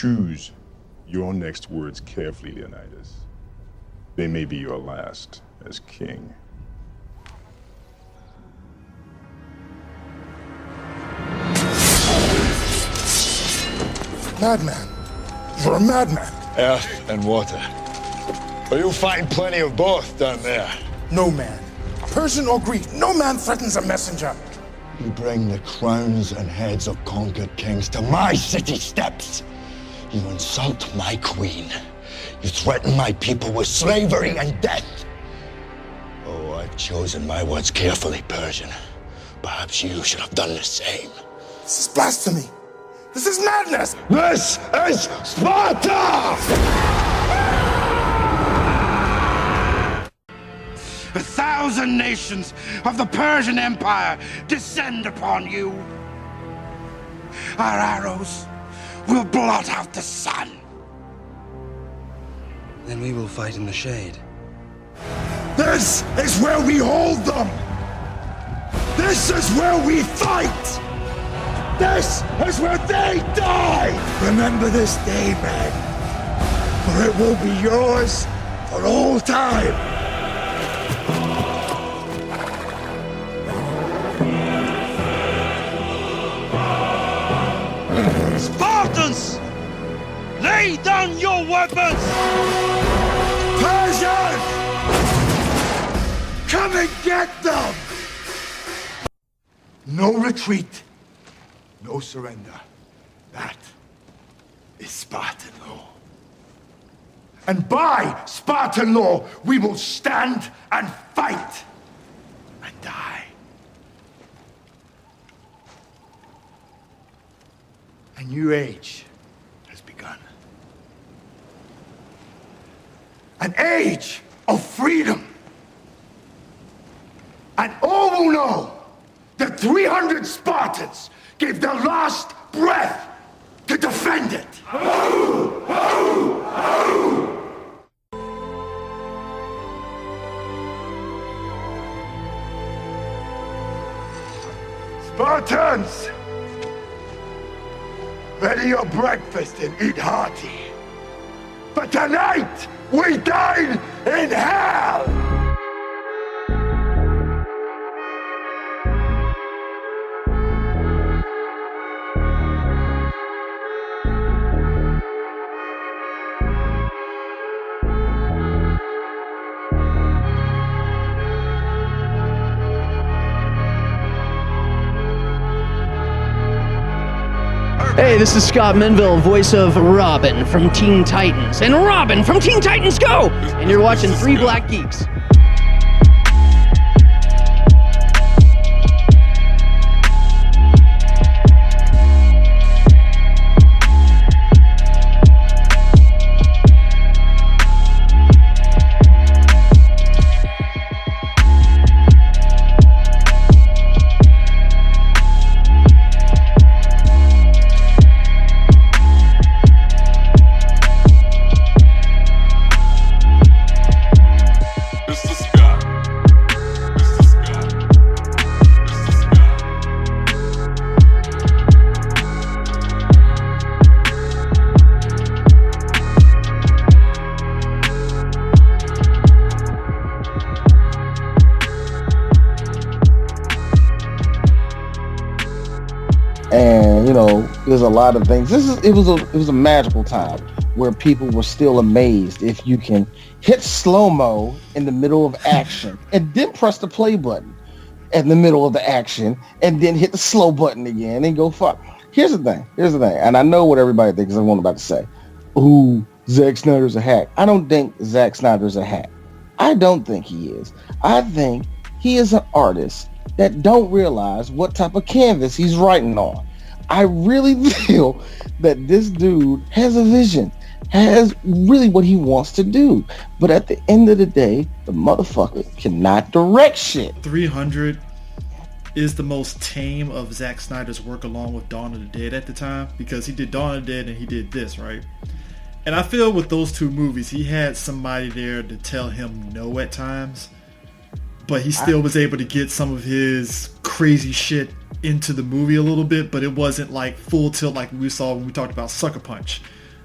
Choose your next words carefully, Leonidas. They may be your last as king. Madman. You're a madman. Earth and water. But you'll find plenty of both down there. No man, Persian or Greek, no man threatens a messenger. You bring the crowns and heads of conquered kings to my city steps. You insult my queen. You threaten my people with slavery and death. Oh, I've chosen my words carefully, Persian. Perhaps you should have done the same. This is blasphemy. This is madness. This is Sparta! 1,000 nations of the Persian Empire descend upon you. Our arrows will blot out the sun. Then we will fight in the shade. This is where we hold them! This is where we fight! This is where they die! Remember this day, man, for it will be yours for all time. Spartans! Lay down your weapons! Persians! Come and get them! No retreat, no surrender. That is Spartan law. And by Spartan law, we will stand and fight and die. A new age has begun. An age of freedom. And all will know that 300 Spartans gave their last breath to defend it. Spartans! Ready your breakfast and eat hearty. But tonight, we dine in hell! Hey, this is Scott Menville, voice of Robin from Teen Titans. And Robin from Teen Titans Go! And you're watching Three Black Geeks. And there's a lot of things. It was a magical time where people were still amazed if you can hit slow-mo in the middle of action and then press the play button in the middle of the action and then hit the slow button again and go fuck. Here's the thing, and I know what everybody thinks I'm about to say. Ooh, Zack Snyder's a hack. I don't think Zack Snyder's a hack. I don't think he is. I think he is an artist that don't realize what type of canvas he's writing on. I really feel that this dude has a vision, has really what he wants to do. But at the end of the day, the motherfucker cannot direct shit. 300 is the most tame of Zack Snyder's work, along with Dawn of the Dead at the time, because he did Dawn of the Dead and he did this, right? And I feel with those two movies, he had somebody there to tell him no at times, but he still was able to get some of his crazy shit into the movie a little bit, but it wasn't like full tilt like we saw when we talked about Sucker Punch.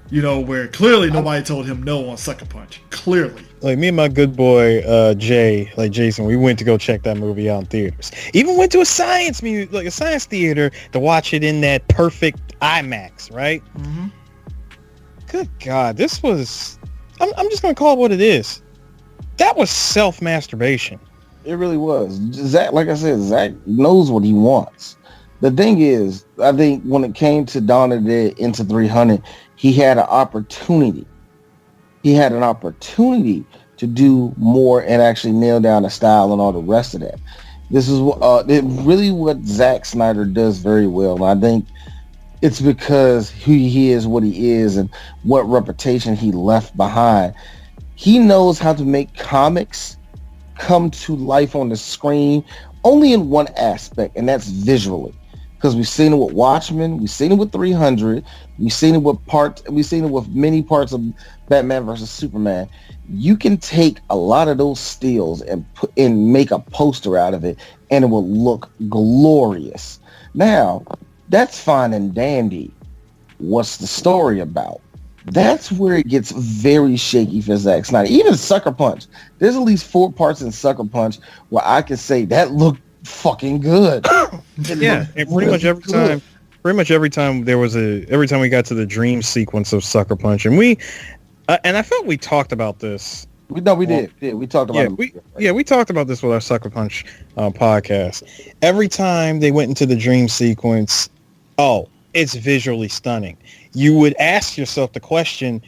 where clearly nobody told him no on Sucker Punch. Clearly. Like me and my good boy Jay, like Jason, we went to go check that movie out in theaters. Even went to a science theater to watch it in that perfect IMAX, right? Mm-hmm. Good God, this was. I'm just gonna call it what it is. That was self-masturbation. It really was. Zack, like I said, Zack knows what he wants. The thing is, I think when it came to Dawn of the Dead into 300, he had an opportunity. He had an opportunity to do more and actually nail down the style and all the rest of that. This is what Zack Snyder does very well. And I think it's because who he is, what he is, and what reputation he left behind. He knows how to make comics come to life on the screen only in one aspect, and that's visually. Because we've seen it with Watchmen, we've seen it with 300, we've seen it with many parts of Batman versus Superman. You can take a lot of those stills and make a poster out of it, and it will look glorious. Now, that's fine and dandy. What's the story about? That's where it gets very shaky for Zack Snyder. Even Sucker Punch. There's at least 4 parts in Sucker Punch where I can say that looked fucking good. Yeah, and pretty much every time we got to the dream sequence of Sucker Punch, and I felt we talked about this. We did. Yeah, we talked about it. We talked about this with our Sucker Punch podcast. Every time they went into the dream sequence, it's visually stunning. You would ask yourself the question,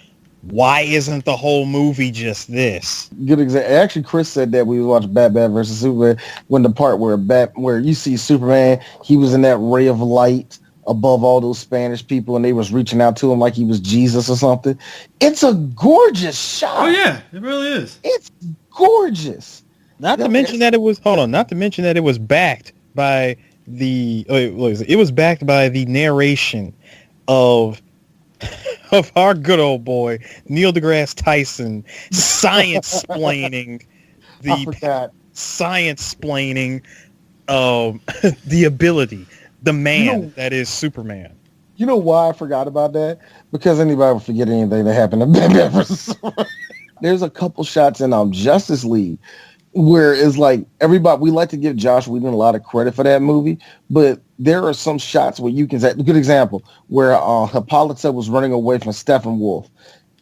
why isn't the whole movie just this? Good example. Actually, Chris said that we watched Batman versus Superman when the part where you see Superman, he was in that ray of light above all those Spanish people, and they was reaching out to him like he was Jesus or something. It's a gorgeous shot. Oh yeah, it really is. It's gorgeous. Not to mention that it was backed by the narration of our good old boy Neil deGrasse Tyson science-splaining the ability, the man that is Superman. You know why I forgot about that? Because anybody would forget anything that happened in Batman vs. Superman. There's a couple shots in Justice League where it's like everybody, we like to give Josh Whedon a lot of credit for that movie, but there are some shots where you can say, a good example, where Hippolyta was running away from Steppenwolf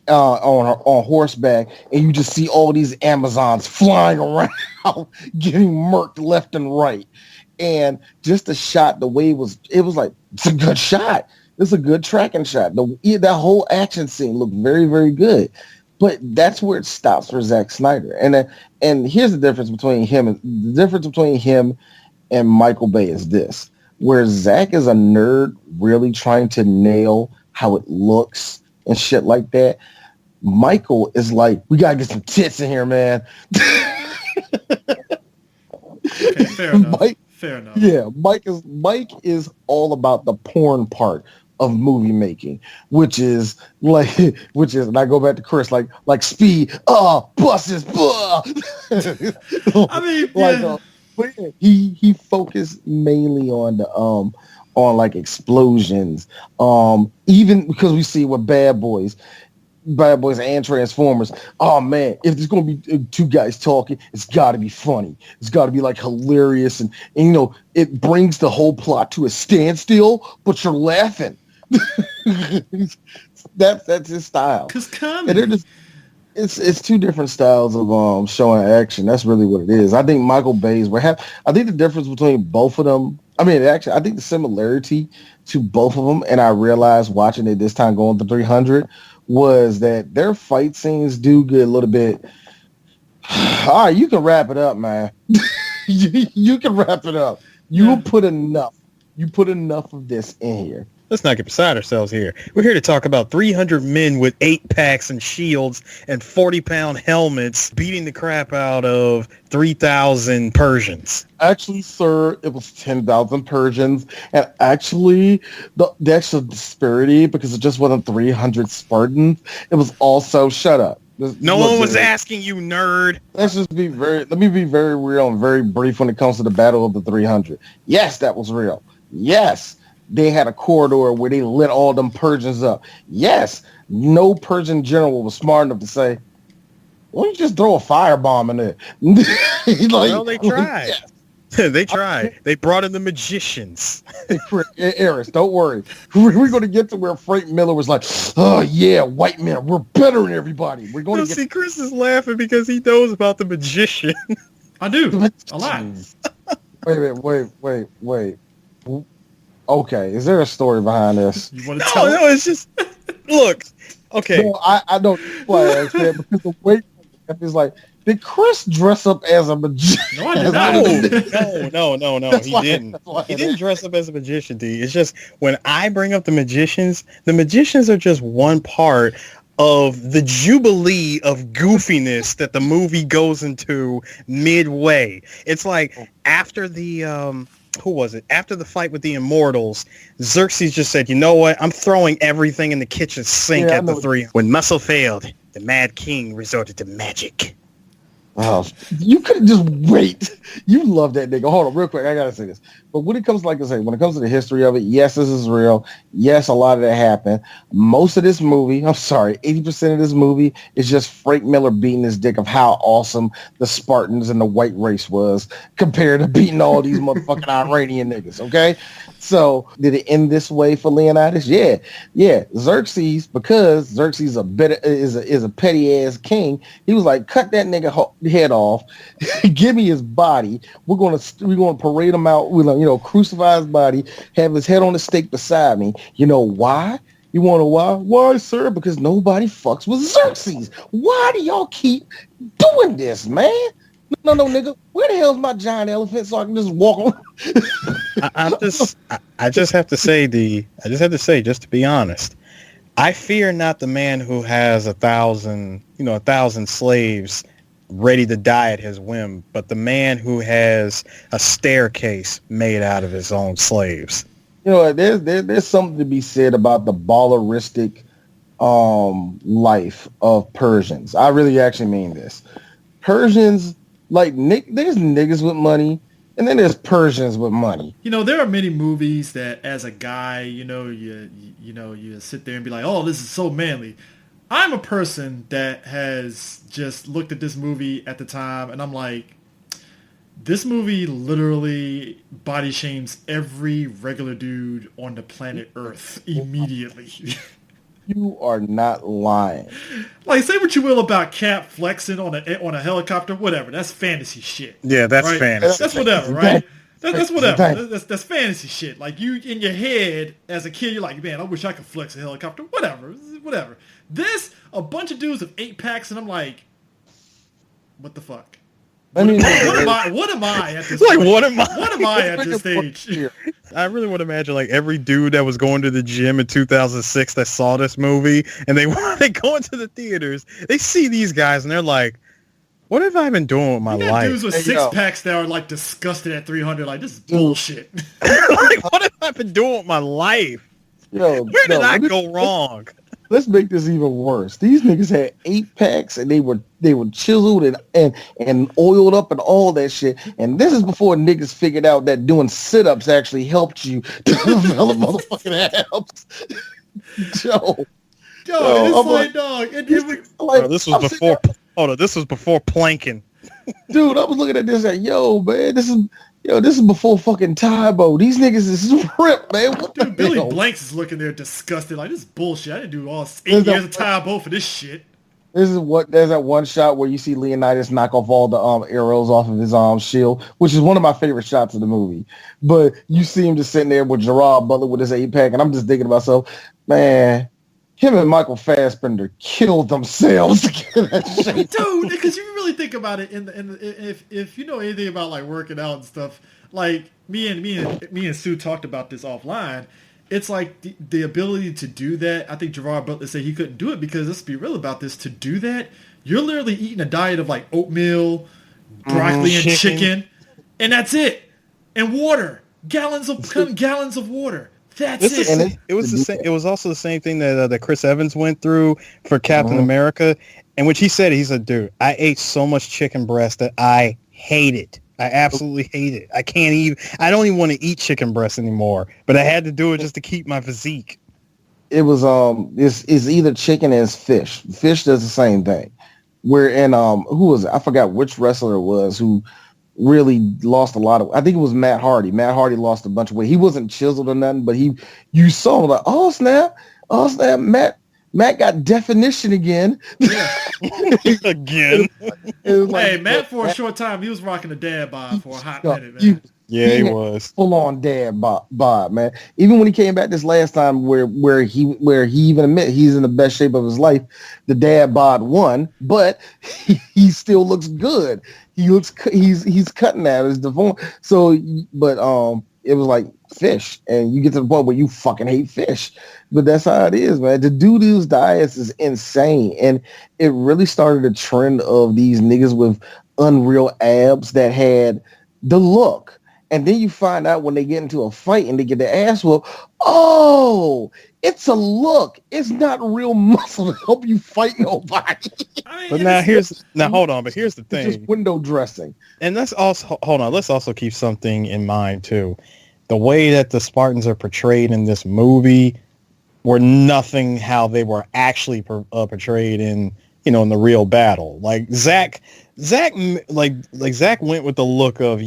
on horseback, and you just see all these Amazons flying around, getting murked left and right. And just the shot, the way it was like, it's a good shot. It's a good tracking shot. That whole action scene looked very, very good. But that's where it stops for Zack Snyder. And here's the difference between him and Michael Bay is this. Where Zack is a nerd really trying to nail how it looks and shit like that, Michael is like, we gotta get some tits in here, man. Okay, fair enough. Fair enough. Yeah, Mike is all about the porn part of movie making, which is, and I go back to Chris, like speed, buses, I mean, yeah. But he focused mainly on the on like explosions, even because we see with Bad Boys and Transformers. Oh man, if there's gonna be 2 guys talking, it's got to be funny. It's got to be like hilarious, and it brings the whole plot to a standstill, but you're laughing. That's his style. Cause comedy. And it's 2 different styles of showing action. That's really what it is. I think Michael Bay's I think the difference between both of them, I think the similarity to both of them, and I realized watching it this time going to 300, was that their fight scenes do get a little bit, all right, you can wrap it up, man. you can wrap it up. You put enough of this in here. Let's not get beside ourselves here. We're here to talk about 300 men with 8-packs and shields and 40-pound helmets beating the crap out of 3,000 Persians. Actually, sir, it was 10,000 Persians. And actually, the actual disparity, because it just wasn't 300 Spartans, it was also, shut up. No one was asking you, nerd. Let me be very real and very brief when it comes to the Battle of the 300. Yes, that was real. Yes. They had a corridor where they lit all them Persians up. Yes, no Persian general was smart enough to say, why don't you just throw a firebomb in there? Well, they tried. They tried. They brought in the magicians. Eris, don't worry. We're going to get to where Frank Miller was like, oh, yeah, white men, we're better than everybody. We're going to see, Chris is laughing because he knows about the magician. I do. A lot. Wait. Okay, is there a story behind this? You want to tell? No, it's just, look, okay. No, I don't because the way it's like, did Chris dress up as a magician? No, I did not. No. He didn't. He didn't dress up as a magician, D. It's just when I bring up the magicians are just one part of the jubilee of goofiness that the movie goes into midway. It's like after the who was it? After the fight with the Immortals, Xerxes just said, "You know what? I'm throwing everything in the kitchen sink at the three." When muscle failed, the Mad King resorted to magic. Oh, you couldn't just wait. You love that nigga. Hold on, real quick. I gotta say this. But when it comes, like I say, when it comes to the history of it, yes, this is real. Yes, a lot of that happened. Most of this movie, 80% of this movie is just Frank Miller beating his dick of how awesome the Spartans and the white race was compared to beating all these motherfucking Iranian niggas. Okay, so did it end this way for Leonidas? Yeah. Xerxes, because Xerxes is a petty ass king. He was like, cut that nigga head off, give me his body. We're gonna parade him out. Crucify his body, have his head on the stake beside me. You know why? You want to why? Why, sir? Because nobody fucks with Xerxes. Why do y'all keep doing this, man? No, nigga. Where the hell's my giant elephant so I can just walk on? I just have to say, just to be honest, I fear not the man who has 1,000 slaves ready to die at his whim, but the man who has a staircase made out of his own slaves. There's something to be said about the balleristic life of Persians. I really actually mean this. Persians, there's niggas with money, and then there's Persians with money. There are many movies that, as a guy, you sit there and be like, oh, this is so manly. I'm a person that has just looked at this movie at the time, and I'm like, this movie literally body shames every regular dude on the planet Earth immediately. You are not lying. Like, say what you will about Cap flexing on a helicopter, whatever. That's fantasy shit. Yeah, that's right? fantasy. That's whatever, right? That's whatever. That's fantasy shit. Like, you, in your head, as a kid, you're like, man, I wish I could flex a helicopter. Whatever. This, a bunch of dudes with 8-packs, and I'm like, what the fuck? What am I at this like, point? what am I? What am I at this stage? I really want to imagine, like, every dude that was going to the gym in 2006 that saw this movie, and they go into the theaters, they see these guys, and they're like, what have I been doing with my life? Dudes with 6-packs that are like disgusted at 300. Like, this is bullshit. Like, what have I been doing with my life? Where did I go wrong? Let's make this even worse. These niggas had 8-packs and they were chiseled and oiled up and all that shit. And this is before niggas figured out that doing sit-ups actually helped you develop motherfucking abs. This was before planking. Dude, I was looking at this like, man, this is before fucking Tybo. These niggas is ripped, man. What Dude, Billy Blanks is looking there disgusted. Like, this is bullshit. I didn't do all 8 years of Tybo for this shit. There's that one shot where you see Leonidas knock off all the arrows off of his shield, which is one of my favorite shots of the movie. But you see him just sitting there with Gerard Butler with his 8-pack, and I'm just thinking to myself, man, him and Michael Fassbender killed themselves to get that shit. Dude, because you really think about it, if you know anything about like working out and stuff, like me and Sue talked about this offline. It's like the ability to do that. I think Gerard Butler said he couldn't do it because, let's be real about this, to do that, you're literally eating a diet of like oatmeal, broccoli, and chicken, and that's it, and water, gallons of water. That's it. It was the same. It was also the same thing that Chris Evans went through for Captain America, and which he said, dude, I ate so much chicken breast that I hate it. I absolutely hate it. I don't even want to eat chicken breast anymore, but I had to do it just to keep my physique. it was it's either chicken or it's fish. Fish does the same thing. Where and who was it? I forgot which wrestler it was who really lost a lot of. I think it was Matt Hardy. Matt Hardy lost a bunch of weight. He wasn't chiseled or nothing, but you saw him like, oh snap, Matt got definition again. Again. Hey, Matt, for a short time, he was rocking the dad bod for a hot minute, man. He was full on dad bod, man. Even when he came back this last time, where he even admit he's in the best shape of his life, the dad bod won, but he still looks good. He's cutting that as deformed. So, but it was like fish, and you get to the point where you fucking hate fish. But that's how it is, man. To do these diets is insane, and it really started a trend of these niggas with unreal abs that had the look. And then you find out when they get into a fight and they get their ass whooped, oh, it's a look. It's not real muscle to help you fight nobody. But hold on. But here's the thing: it's just window dressing. And let's also keep something in mind too. The way that the Spartans are portrayed in this movie were nothing how they were actually portrayed in in the real battle. Like Zack went with the look of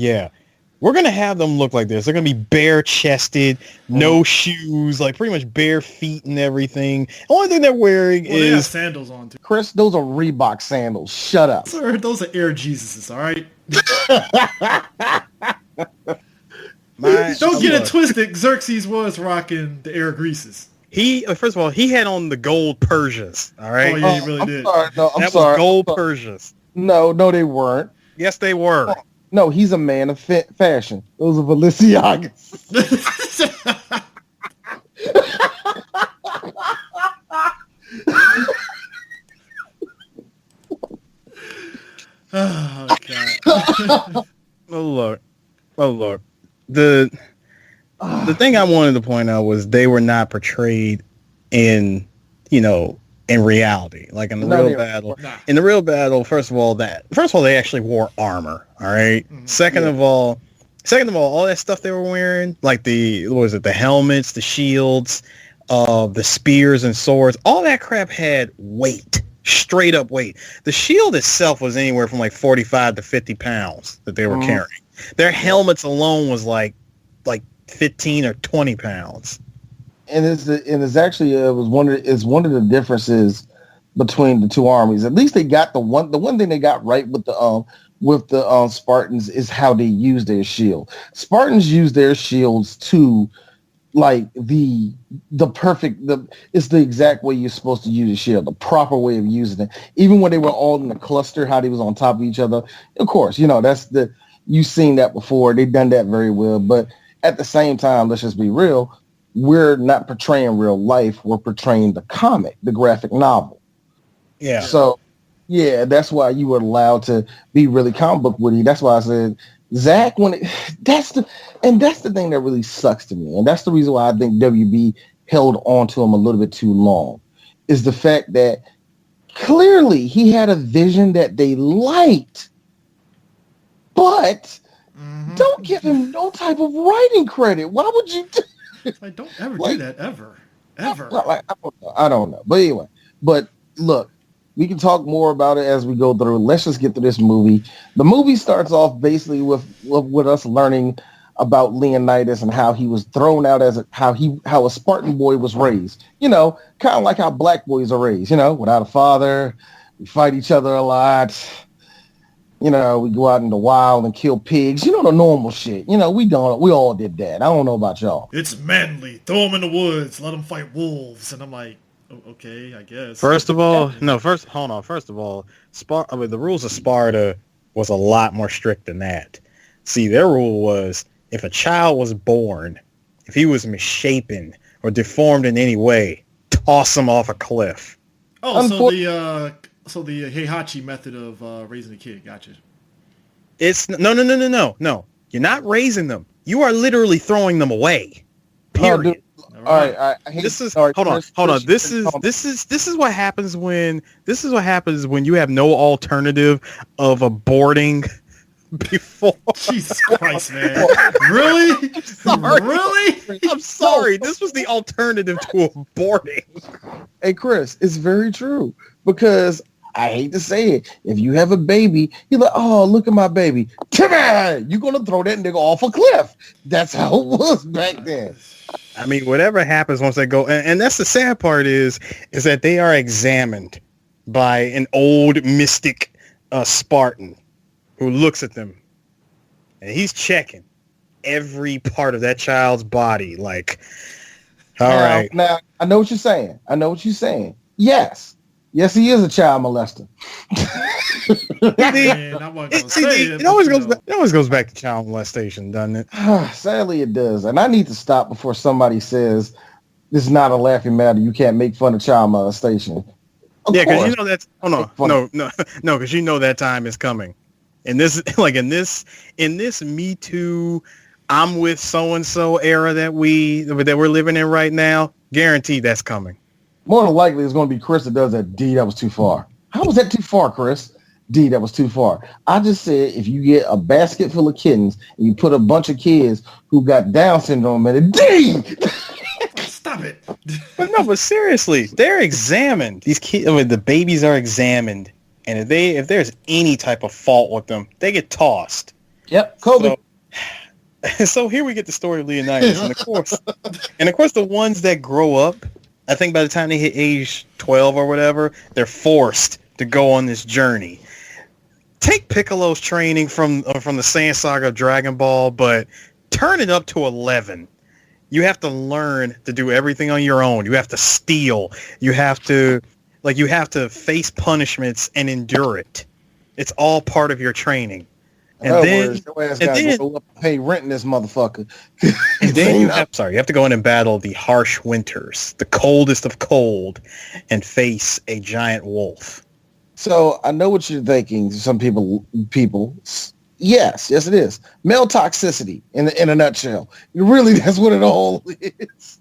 we're going to have them look like this. They're going to be bare-chested, no shoes, like pretty much bare feet and everything. The only thing they're wearing they have is sandals on, too. Chris, those are Reebok sandals. Shut up. Sir, those are Air Jesuses, all right? Don't get it twisted. Xerxes was rocking the Air Greases. First of all, he had on the gold Persias, all right? Oh, yeah, he really did. Sorry, no, that was gold Persias. No, they weren't. Yes, they were. No, he's a man of fashion. Those are Balenciagas. Oh, God. Oh, Lord. The thing I wanted to point out was they were not portrayed in reality, like in the real battle. In the real battle, first of all, they actually wore armor. All right. Mm-hmm. Second of all, all that stuff they were wearing, like the helmets, the shields, the spears and swords, all that crap had weight, straight up weight. The shield itself was anywhere from like 45 to 50 pounds that they were carrying. Their helmets alone was like 15 or 20 pounds. And it's actually one of the differences between the two armies. At least they got the one thing they got right with the Spartans is how they use their shield. Spartans use their shields to like the perfect it's the exact way you're supposed to use a shield, the proper way of using it. Even when they were all in a cluster, how they was on top of each other. Of course, you've seen that before. They've done that very well. But at the same time, let's just be real. We're not portraying real life. We're portraying the comic, the graphic novel. Yeah. So, that's why you were allowed to be really comic book witty. That's why I said, Zach, that's the thing that really sucks to me. And that's the reason why I think WB held on to him a little bit too long, is the fact that clearly he had a vision that they liked, but don't give him no type of writing credit. Why would you do like, don't ever do that, ever. I don't know. But anyway, look, we can talk more about it as we go through. Let's just get to this movie. The movie starts off basically with us learning about Leonidas and how he was thrown out how a Spartan boy was raised. Kind of like how black boys are raised. Without a father, we fight each other a lot. We go out in the wild and kill pigs. The normal shit. We all did that. I don't know about y'all. It's manly. Throw them in the woods. Let them fight wolves. And I'm like, okay, I guess. First of all, the rules of Sparta was a lot more strict than that. See, their rule was if a child was born, if he was misshapen or deformed in any way, toss him off a cliff. Oh, so the Heihachi method of raising a kid, gotcha. It's no. You're not raising them. You are literally throwing them away. Period. All right. Hold on. This is what happens when you have no alternative of aborting before. Jesus Christ, man. Really? Sorry. Really? I'm sorry. This was the alternative to aborting. Hey, Chris, it's very true because I hate to say it. If you have a baby, you're like, oh, look at my baby. Come on. You're going to throw that nigga off a cliff. That's how it was back then. I mean, whatever happens once they go, and that's the sad part is that they are examined by an old mystic Spartan who looks at them, and he's checking every part of that child's body. Like, all right. Now, I know what you're saying. Yes, he is a child molester. It always goes back to child molestation, doesn't it? Sadly, it does. And I need to stop before somebody says this is not a laughing matter. You can't make fun of child molestation. Yeah, because you know that's no, because you know that time is coming. And this, like in this Me Too, I'm with so and so era that we're living in right now. Guaranteed that's coming. More than likely, it's going to be Chris that does that. D, that was too far. How was that too far, Chris? D, that was too far. I just said if you get a basket full of kittens and you put a bunch of kids who got Down syndrome in it, D! Stop it. But seriously, they're examined. These kids, the babies are examined. And if there's any type of fault with them, they get tossed. Yep, Kobe. So here we get the story of Leonidas. And of course, the ones that grow up, I think by the time they hit age 12 or whatever, they're forced to go on this journey. Take Piccolo's training from the Saiyan Saga of Dragon Ball, but turn it up to 11. You have to learn to do everything on your own. You have to steal. You have to face punishments and endure it. It's all part of your training. And then go up and pay rent in this motherfucker. And then you have to go in and battle the harsh winters, the coldest of cold, and face a giant wolf. So I know what you're thinking. Some people, yes, it is male toxicity in a nutshell. Really, that's what it all is.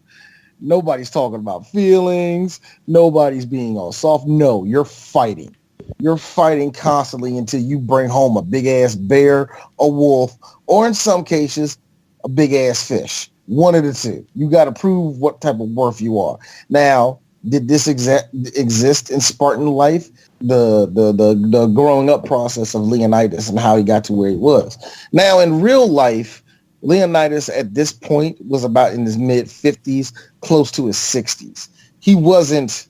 Nobody's talking about feelings. Nobody's being all soft. No, you're fighting. You're fighting constantly until you bring home a big ass bear, a wolf, or in some cases, a big ass fish. One of the two. You got to prove what type of worth you are. Now, did this exist in Spartan life? The growing up process of Leonidas and how he got to where he was. Now, in real life, Leonidas at this point was about in his mid 50s, close to his 60s. He wasn't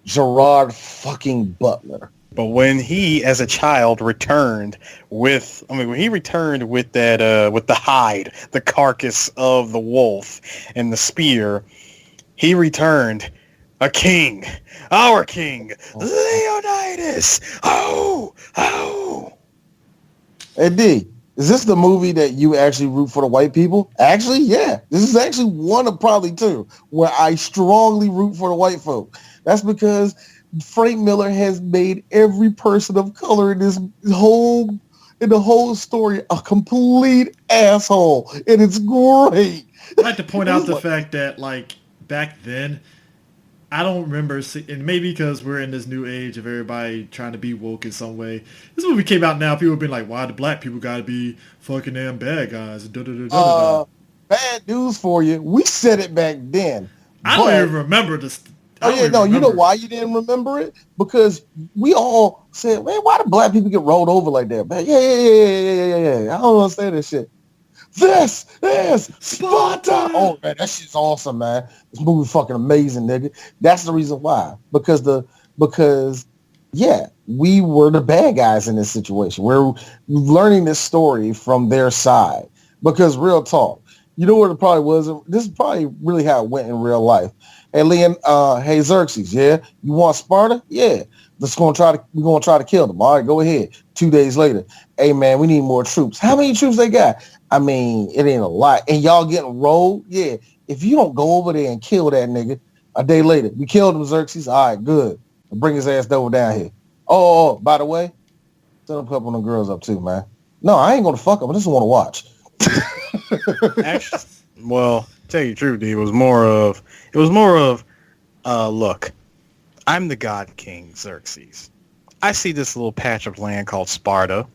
Gerard fucking Butler. But when he, as a child, returned with that, with the hide, the carcass of the wolf and the spear, he returned a king, our king, Leonidas. Oh. Hey, D, is this the movie that you actually root for the white people? Actually, yeah. This is actually one of probably two where I strongly root for the white folk. That's because Frank Miller has made every person of color in the whole story a complete asshole, and it's great. I'd like to point out the fact that, like, back then, I don't remember, and maybe because we're in this new age of everybody trying to be woke in some way. This movie came out now, people have been like, why the black people gotta be fucking damn bad guys? Bad news for you. We said it back then. I don't even remember this. You know why you didn't remember it? Because we all said, man, why do black people get rolled over like that? Man, yeah. I don't understand this shit. This is Sparta! Oh, man, that shit's awesome, man. This movie fucking amazing, nigga. That's the reason why. Because we were the bad guys in this situation. We're learning this story from their side. Because real talk, you know what it probably was? This is probably really how it went in real life. Hey, Xerxes, yeah? You want Sparta? Yeah. We're gonna try to kill them. All right, go ahead. 2 days later, hey, man, we need more troops. How many troops they got? I mean, it ain't a lot. And y'all getting rolled? Yeah. If you don't go over there and kill that nigga, a day later, we killed him, Xerxes. All right, good. I'll bring his ass over down here. Oh, by the way, set a couple of them girls up too, man. No, I ain't gonna fuck them. I just want to watch. Actually, well, tell you the truth, D, it was more of, look, I'm the God King, Xerxes. I see this little patch of land called Sparta.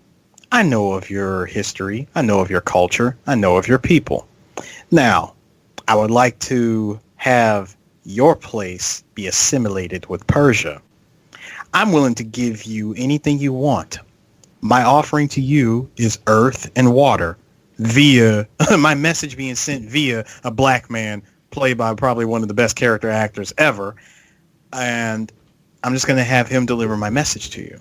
I know of your history. I know of your culture. I know of your people. Now, I would like to have your place be assimilated with Persia. I'm willing to give you anything you want. My offering to you is earth and water via my message being sent via a black man played by probably one of the best character actors ever. And I'm just going to have him deliver my message to you.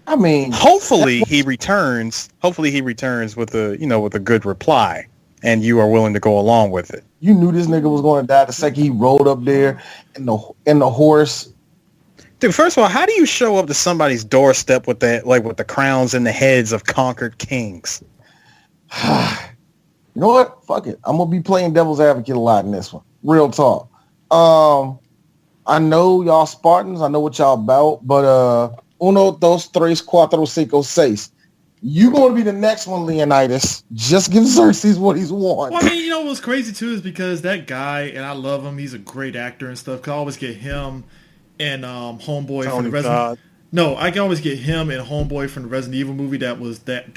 I mean, hopefully he returns with a good reply, and you are willing to go along with it. You knew this nigga was going to die the second he rolled up there in the horse. Dude, first of all, how do you show up to somebody's doorstep with that, like with the crowns and the heads of conquered kings? You know what? Fuck it. I'm gonna be playing devil's advocate a lot in this one. Real talk. I know y'all Spartans. I know what y'all about, but uno, dos, tres, cuatro, cinco, seis. You going to be the next one, Leonidas. Just give Xerxes what he's won. Well, I mean, you know what's crazy too is because that guy, and I love him. He's a great actor and stuff. 'Cause I always get him and Homeboy from the Resident. No, I can always get him and Homeboy from the Resident Evil movie that was that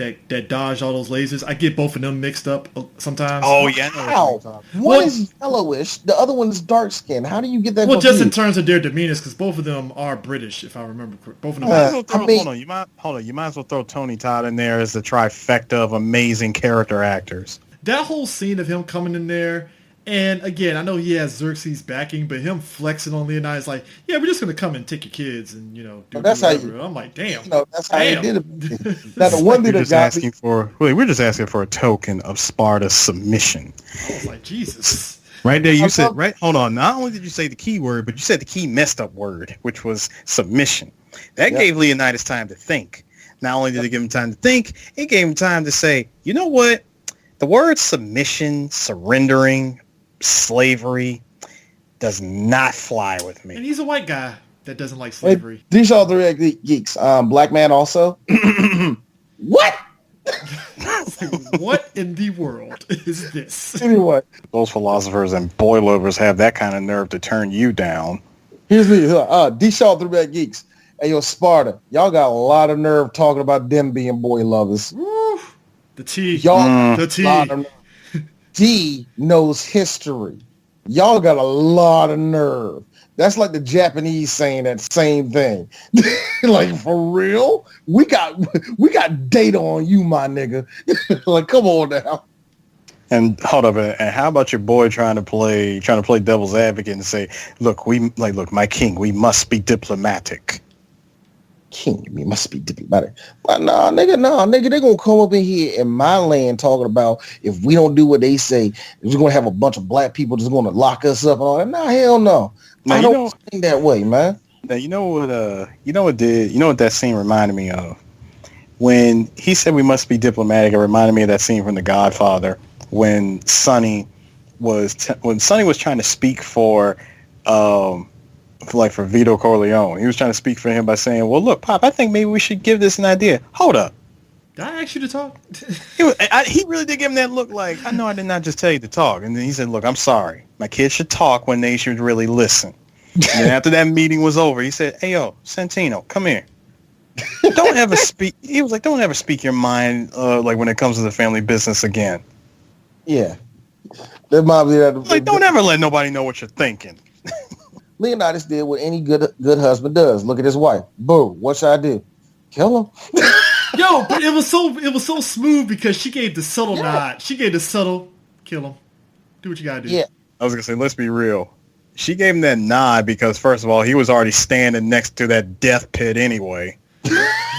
dodged all those lasers. I get both of them mixed up sometimes. Oh yeah, how? One is yellowish, the other one is dark skin. How do you get that? Well, just in terms of their demeanors, because both of them are British, if I remember correctly. Both of them. You might as well throw Tony Todd in there as the trifecta of amazing character actors. That whole scene of him coming in there. And again, I know he has Xerxes backing, but him flexing on Leonidas like, yeah, we're just gonna come and take your kids and do whatever. I'm like, damn. That's how he did it. Now the one thing that got me we're just asking for a token of Sparta's submission. I was like, Jesus. Right there, you said right. Hold on. Not only did you say the key word, but you said the key messed up word, which was submission. That gave Leonidas time to think. Not only did it give him time to think, it gave him time to say, you know what? The word submission, surrendering, slavery does not fly with me. And he's a white guy that doesn't like slavery. These all three geeks. Black man also. What? What in the world is this? Anyway, those philosophers and boy lovers have that kind of nerve to turn you down. Here's me. These all three geeks. Hey, yo, Sparta. Y'all got a lot of nerve talking about them being boy lovers. Woo. The T. Y'all, the T. D knows history. Y'all got a lot of nerve. That's like the Japanese saying that same thing. Like, for real? We got data on you, my nigga. Like, come on now. And hold up, and how about your boy trying to play devil's advocate and say, look, my king, we must be diplomatic. King, we must be diplomatic. But nah, nigga, they gonna come up in here in my land talking about if we don't do what they say, we're gonna have a bunch of black people just gonna lock us up and all that. Nah, hell no. I don't think that way, man. Now you know what that scene reminded me of? When he said we must be diplomatic, it reminded me of that scene from The Godfather when Sonny was trying to speak for Vito Corleone. He was trying to speak for him by saying, well, look, Pop, I think maybe we should give this an idea. Hold up. Did I ask you to talk? He really did give him that look like, I know I did not just tell you to talk. And then he said, look, I'm sorry. My kids should talk when they should really listen. And then after that meeting was over, he said, hey, yo, Santino, come here. Don't ever speak. He was like, don't ever speak your mind when it comes to the family business again. Yeah. That might be that. Like, don't ever let nobody know what you're thinking. Leonidas did what any good husband does. Look at his wife. Boom. What should I do? Kill him. Yo, but it was so smooth because she gave the subtle nod. She gave the subtle kill him. Do what you gotta do. Yeah. I was gonna say, let's be real. She gave him that nod because first of all, he was already standing next to that death pit anyway.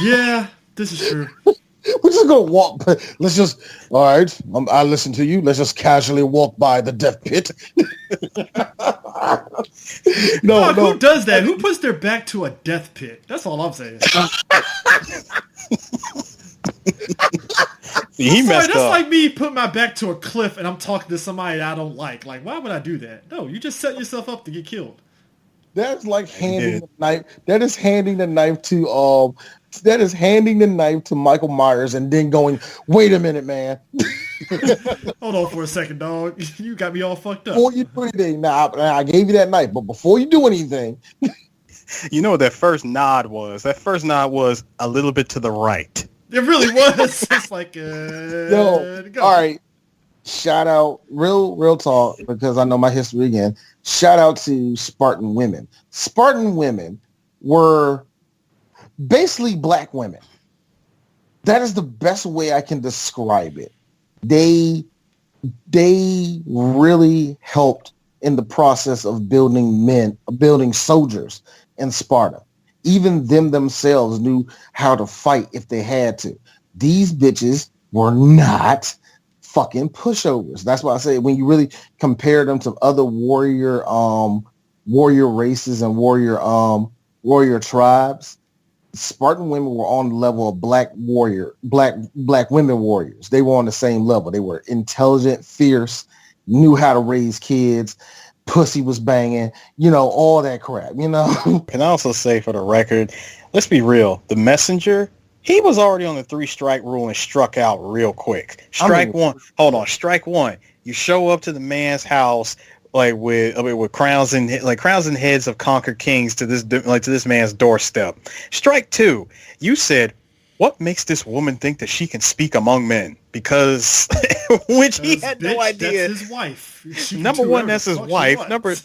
Yeah, this is true. We're just gonna walk. Let's just. All right. I listen to you. Let's just casually walk by the death pit. No. Who does that? Who puts their back to a death pit? That's all I'm saying. He messed up. That's like me putting my back to a cliff and I'm talking to somebody I don't like. Like, why would I do that? No, you just set yourself up to get killed. That's like handing the knife. That is handing the knife to Michael Myers and then going, wait a minute, man. Hold on for a second, dog. You got me all fucked up. Before you do anything, I gave you that knife, but before you do anything. You know what that first nod was? That first nod was a little bit to the right. It really was. It's like, Yo, go. all right. Shout out, real talk, because I know my history again. Shout out to Spartan women. Spartan women were basically black women. That is the best way I can describe it. They really helped in the process of building soldiers in Sparta. Even them themselves knew how to fight if they had to. These bitches were not fucking pushovers. That's why I say when you really compare them to other warrior races and warrior tribes, Spartan women were on the level of black women warriors. They were on the same level. They were intelligent, fierce, knew how to raise kids, pussy was banging, all that crap, Can I also say for the record, let's be real, the messenger, he was already on the 3-strike rule and struck out real quick. Strike one. You show up to the man's house with crowns and heads of conquered kings to this man's doorstep. Strike 2. You said, what makes this woman think that she can speak among men? Because which he had no idea. That's his wife. Number one, that's his wife. Number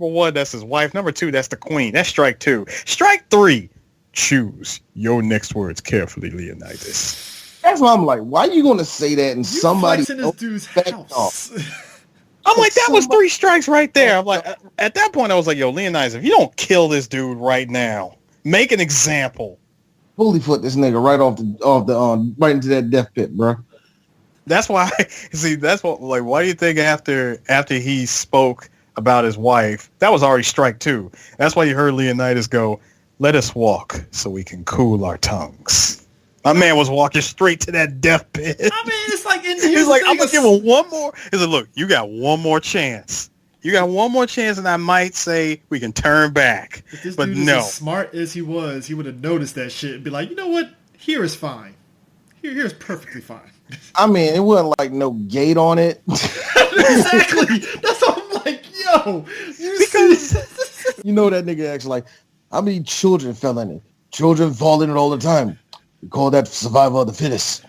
one, that's his wife. Number 2, that's the queen. That's strike 2. Strike 3. Choose your next words carefully, Leonidas. That's why I'm like, why are you going to say that in somebody in this dude's house? I'm like, that was 3 strikes right there. I'm like, at that point, I was like, yo, Leonidas, if you don't kill this dude right now, make an example. Fully foot this nigga right into that death pit, bro. That's why. See, that's what. Like, why do you think after he spoke about his wife, that was already strike 2? That's why you heard Leonidas go, "Let us walk so we can cool our tongues." My man was walking straight to that death pit. I mean, it's like he's like, I'm gonna give him one more. He said, "Look, you got one more chance. You got one more chance, and I might say we can turn back." If this but dude no. is as smart as he was, he would have noticed that shit and be like, you know what? Here is fine. Here's perfectly fine. I mean, it wasn't like no gate on it. Exactly. That's what I'm like, yo. That nigga actually like, how many children fell in it? Children fall in it all the time. We call that survival of the fittest.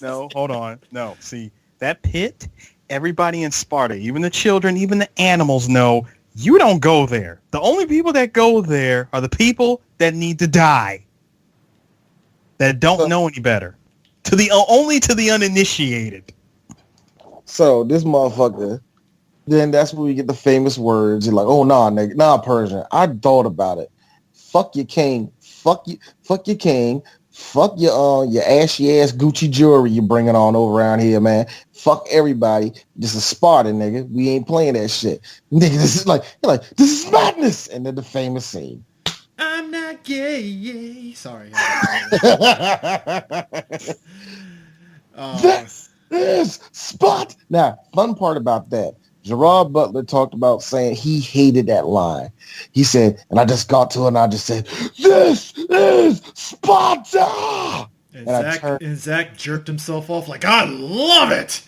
No, hold on. No, see, that pit, everybody in Sparta, even the children, even the animals know you don't go there. The only people that go there are the people that need to die, that don't know any better. Only to the uninitiated. So this motherfucker, then that's where we get the famous words. You're like, oh, nah, nigga, nah, Persian. I thought about it. Fuck your king. Fuck your king. Fuck your ashy ass Gucci jewelry you bringing on over around here, man. Fuck everybody. This is Sparta, nigga. We ain't playing that shit. Nigga, this is this is madness. And then the famous scene. I'm not gay. Sorry. This is Spot. Now, fun part about that, Gerard Butler talked about saying he hated that line. He said, and I just got to it and I just said, this is Sparta. And Zach jerked himself off like, I love it.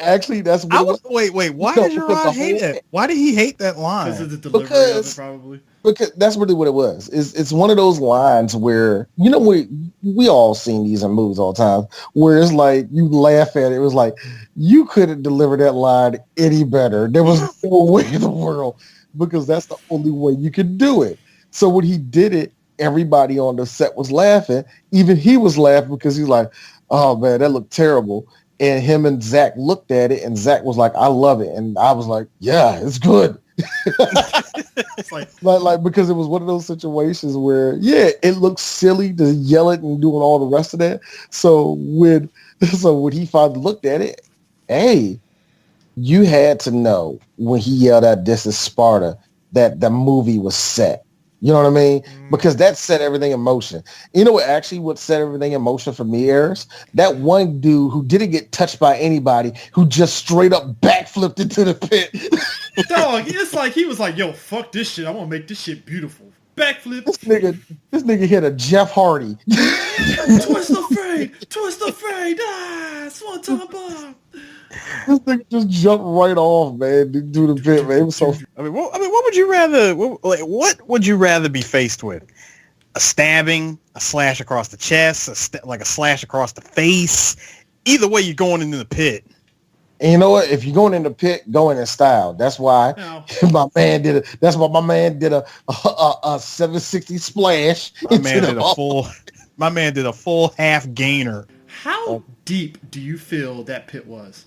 Actually, that's what wait. Why did Gerard hate it? Why did he hate that line? Because of the delivery of it, probably. Because that's really what it was. It's one of those lines where, we all seen these in movies all the time, where it's like, you laugh at it. It was like, you couldn't deliver that line any better. There was no way in the world, because that's the only way you could do it. So when he did it, everybody on the set was laughing. Even he was laughing because he's like, oh man, that looked terrible. And him and Zach looked at it and Zach was like, I love it. And I was like, yeah, it's good. It's like because it was one of those situations where, yeah, it looks silly to yell it and doing all the rest of that. So when he finally looked at it, hey, you had to know when he yelled out, "This is Sparta," that the movie was set. You know what I mean? Because that set everything in motion. You know what set everything in motion for me, Eris? That one dude who didn't get touched by anybody, who just straight up backflipped into the pit. Dog, it's like he was like, yo, fuck this shit. I want to make this shit beautiful. Backflip. This nigga hit a Jeff Hardy. Twist the fade. Swan-time bomb. This nigga just jumped right off, man, do the pit, man. It was so. What would you rather? What would you rather be faced with? a stabbing, a slash across the chest, like a slash across the face. Either way, you're going into the pit. And you know what? If you're going in the pit, go in style. That's why my man did it. That's why my man did a 760 splash. My man did a full half gainer. How deep do you feel that pit was?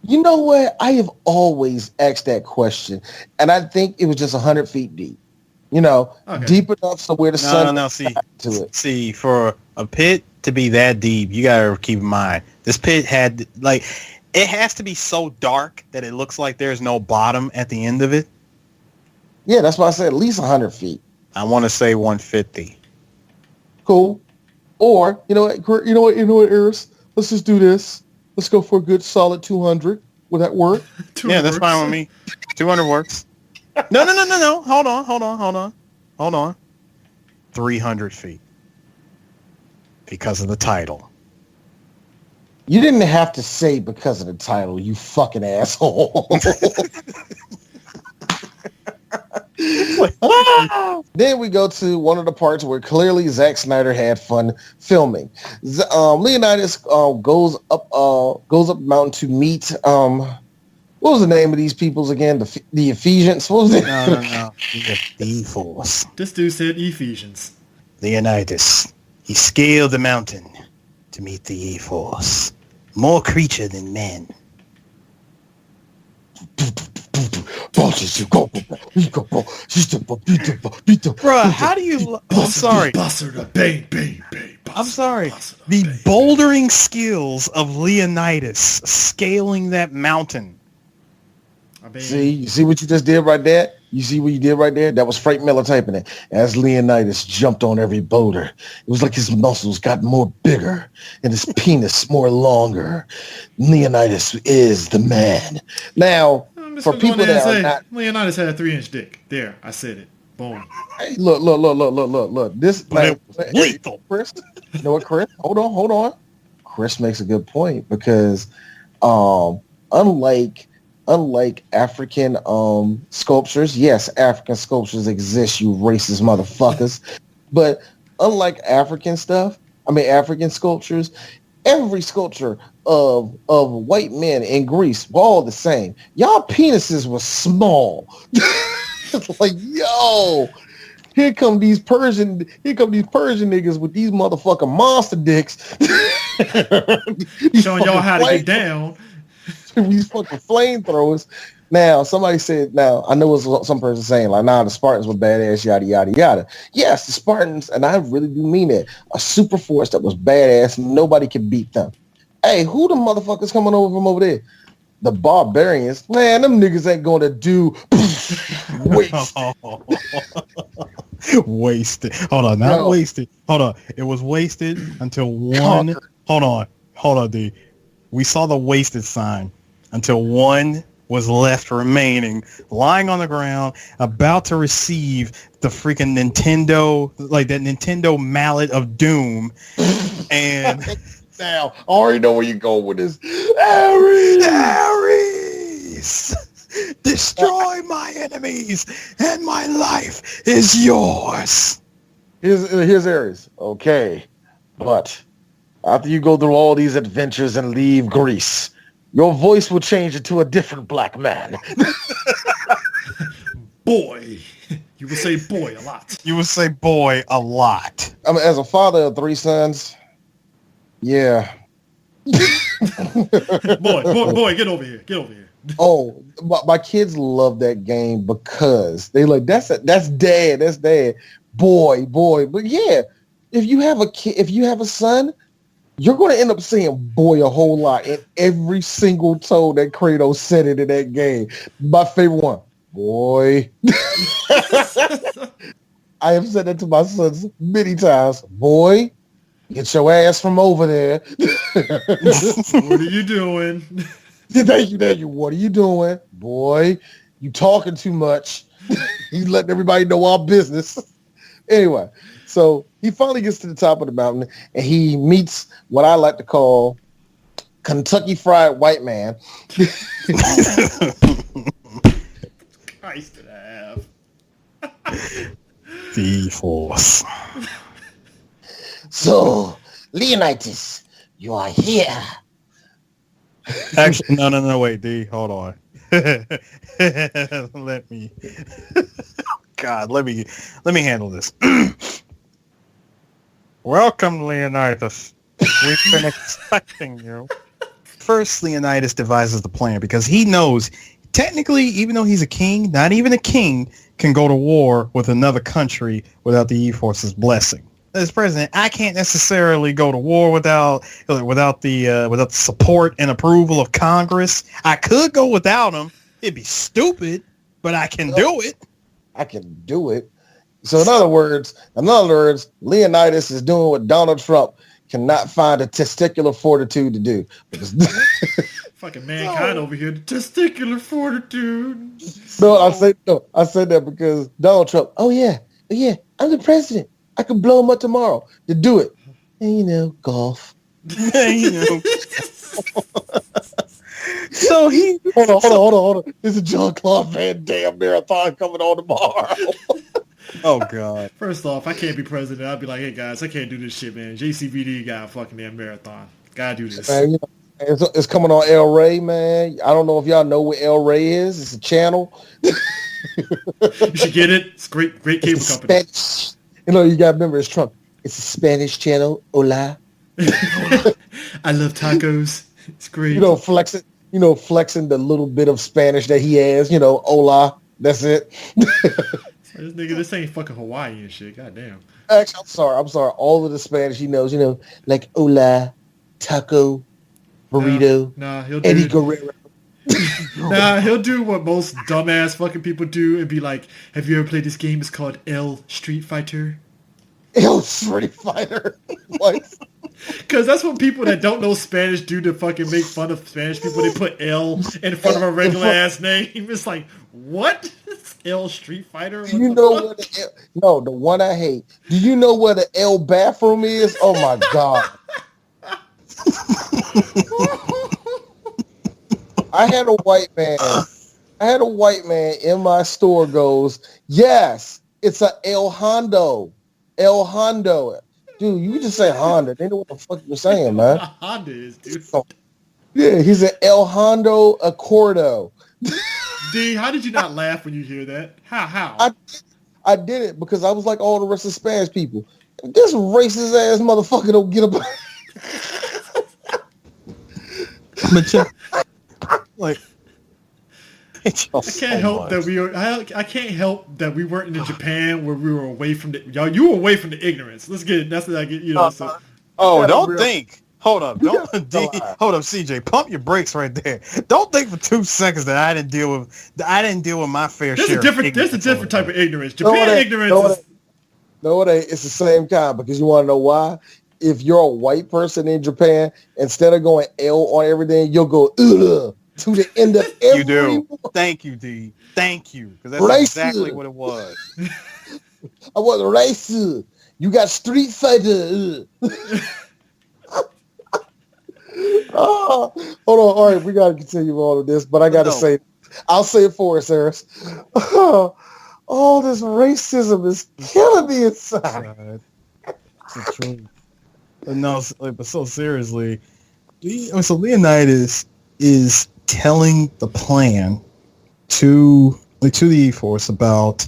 You know what? I have always asked that question, and I think it was just 100 feet deep. You know, deep enough so where the sun to it. See, for a pit to be that deep, you gotta keep in mind this pit had like. It has to be so dark that it looks like there's no bottom at the end of it. Yeah, that's why I said at least 100 feet. I want to say 150. Cool. Or, you know what, Eris? Let's just do this. Let's go for a good solid 200. Will that work? Yeah, that's fine with me. 200 works. No. Hold on. 300 feet. Because of the title. You didn't have to say because of the title, you fucking asshole. Then we go to one of the parts where clearly Zack Snyder had fun filming. Leonidas goes up mountain to meet what was the name of these peoples again? The Ephesians. What was it? No. The Force. This dude said Ephesians. Leonidas. He scaled the mountain to meet the E-Force. More creature than men. Bruh, how do you... I'm sorry. I'm sorry. The bouldering skills of Leonidas scaling that mountain. You see what you just did right there? You see what you did right there? That was Frank Miller typing it. As Leonidas jumped on every boulder, it was like his muscles got more bigger and his penis more longer. Leonidas is the man. Now, for people that are not... Leonidas had a 3-inch dick. There, I said it. Boom. Hey, look. This... lethal. Chris, you know what, Chris? Hold on. Chris makes a good point because unlike African sculptures, yes, African sculptures exist, you racist motherfuckers. But unlike African sculptures, every sculpture of white men in Greece were all the same. Y'all penises were small. Like, yo, here come these Persian niggas with these motherfucking monster dicks. Showing y'all how to get down. These fucking flamethrowers. Now, somebody said, I know it was some person saying, like, the Spartans were badass, yada, yada, yada. Yes, the Spartans, and I really do mean that, a super force that was badass, nobody could beat them. Hey, who the motherfuckers coming over from over there? The barbarians. Man, them niggas ain't going to do wasted. Hold on, not wasted. Hold on. It was wasted until one. Hold on, D. We saw the wasted sign until one was left remaining, lying on the ground, about to receive the freaking Nintendo, like that Nintendo mallet of doom. And now, I already know where you're going with this. Ares! Destroy my enemies, and my life is yours. Here's Ares. Okay, but after you go through all these adventures and leave Greece, your voice will change into a different black man. Boy. You will say boy a lot. You will say boy a lot. I mean, as a father of 3 sons, yeah. boy, get over here. Oh, my kids love that game because they like, that's dad. Boy. But yeah, if you have a kid, if you have a son, you're going to end up saying boy a whole lot in every single tone that Kratos said it in that game. My favorite one, boy. I have said that to my sons many times. Boy, get your ass from over there. What are you doing? Thank you. What are you doing? Boy, you talking too much. You letting everybody know our business. Anyway, so he finally gets to the top of the mountain and he meets what I like to call Kentucky Fried White Man. Christ to have. The Force. So, Leonidas, you are here. Actually, no, wait, D, hold on. let me handle this. Welcome, Leonidas. We've been expecting you. First, Leonidas devises the plan because he knows, technically, even though he's a king, not even a king can go to war with another country without the E-Force's blessing. As president, I can't necessarily go to war without the support and approval of Congress. I could go without them. It'd be stupid, but I can do it. I can do it. So in other words, Leonidas is doing what Donald Trump cannot find a testicular fortitude to do. Fucking mankind over here, the testicular fortitude. I said that because Donald Trump, oh yeah, I'm the president. I could blow him up tomorrow to do it. And golf. So he hold on. There's a Jean-Claude Van Damme marathon coming on tomorrow. Oh God. First off, I can't be president. I'd be like, hey guys, I can't do this shit, man. JCVD got a fucking damn marathon. Gotta do this. Man, it's coming on El Rey, man. I don't know if y'all know what El Rey is. It's a channel. You should get it. It's great cable company. Spanish. You gotta remember it's Trump. It's a Spanish channel. Hola. I love tacos. It's great. Flexing the little bit of Spanish that he has, hola. That's it. This ain't fucking Hawaii and shit. Goddamn. Actually, I'm sorry. All of the Spanish he knows, like hola, taco, burrito, he'll do Eddie Guerrero. He'll do what most dumbass fucking people do and be like, have you ever played this game? It's called El Street Fighter. El Street Fighter. What? Because that's what people that don't know Spanish do to fucking make fun of Spanish people. They put L in front of a regular ass name. It's like, what? El Street Fighter? Do you know what the one I hate. Do you know where the L bathroom is? Oh my God. I had a white man in my store goes, yes, it's a El Hondo. El Hondo. Dude, you just say Honda. They know what the fuck you're saying, man. Honda is, dude. Yeah, he's an El Hondo Accordo. D, how did you not laugh when you hear that? How? I did it because I was like all the rest of Spanish people. This racist ass motherfucker don't get up. I can't help that we weren't in Japan where we were away from the you were away from the ignorance. Let's get it. That's what I get. Don't think. Hold up. Hold up, CJ. Pump your brakes right there. Don't think for 2 seconds that I didn't deal with my fair share. There's a different type of ignorance. Japan ignorance. No, it ain't. It's the same kind because you want to know why? If you're a white person in Japan, instead of going L on everything, you'll go to the end of every. You do. Thank you, D. Thank you, because that's exactly what it was. I was racist. You got Street Fighter. Oh, hold on. All right, we got to continue all of this, but I got to say, I'll say it for us, Harris. All this racism is killing me inside. It's true. But so seriously, so Leonidas is telling the plan to the E-Force about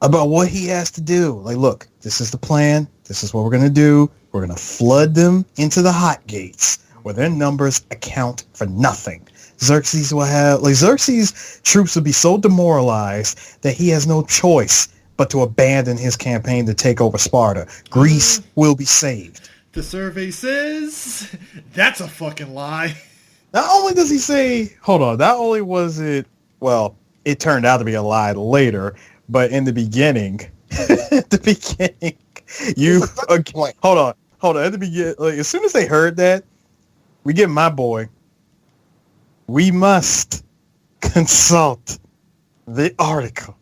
what he has to do. Like, look, this is the plan. This is what we're going to do. We're going to flood them into the hotgates where their numbers account for nothing. Xerxes troops will be so demoralized that he has no choice but to abandon his campaign to take over Sparta. Greece will be saved. The survey says that's a fucking lie. Not only does he say, hold on, not only was it, well, it turned out to be a lie later, but in the beginning, hold on, at the beginning, like, as soon as they heard that, we get my boy, we must consult the article.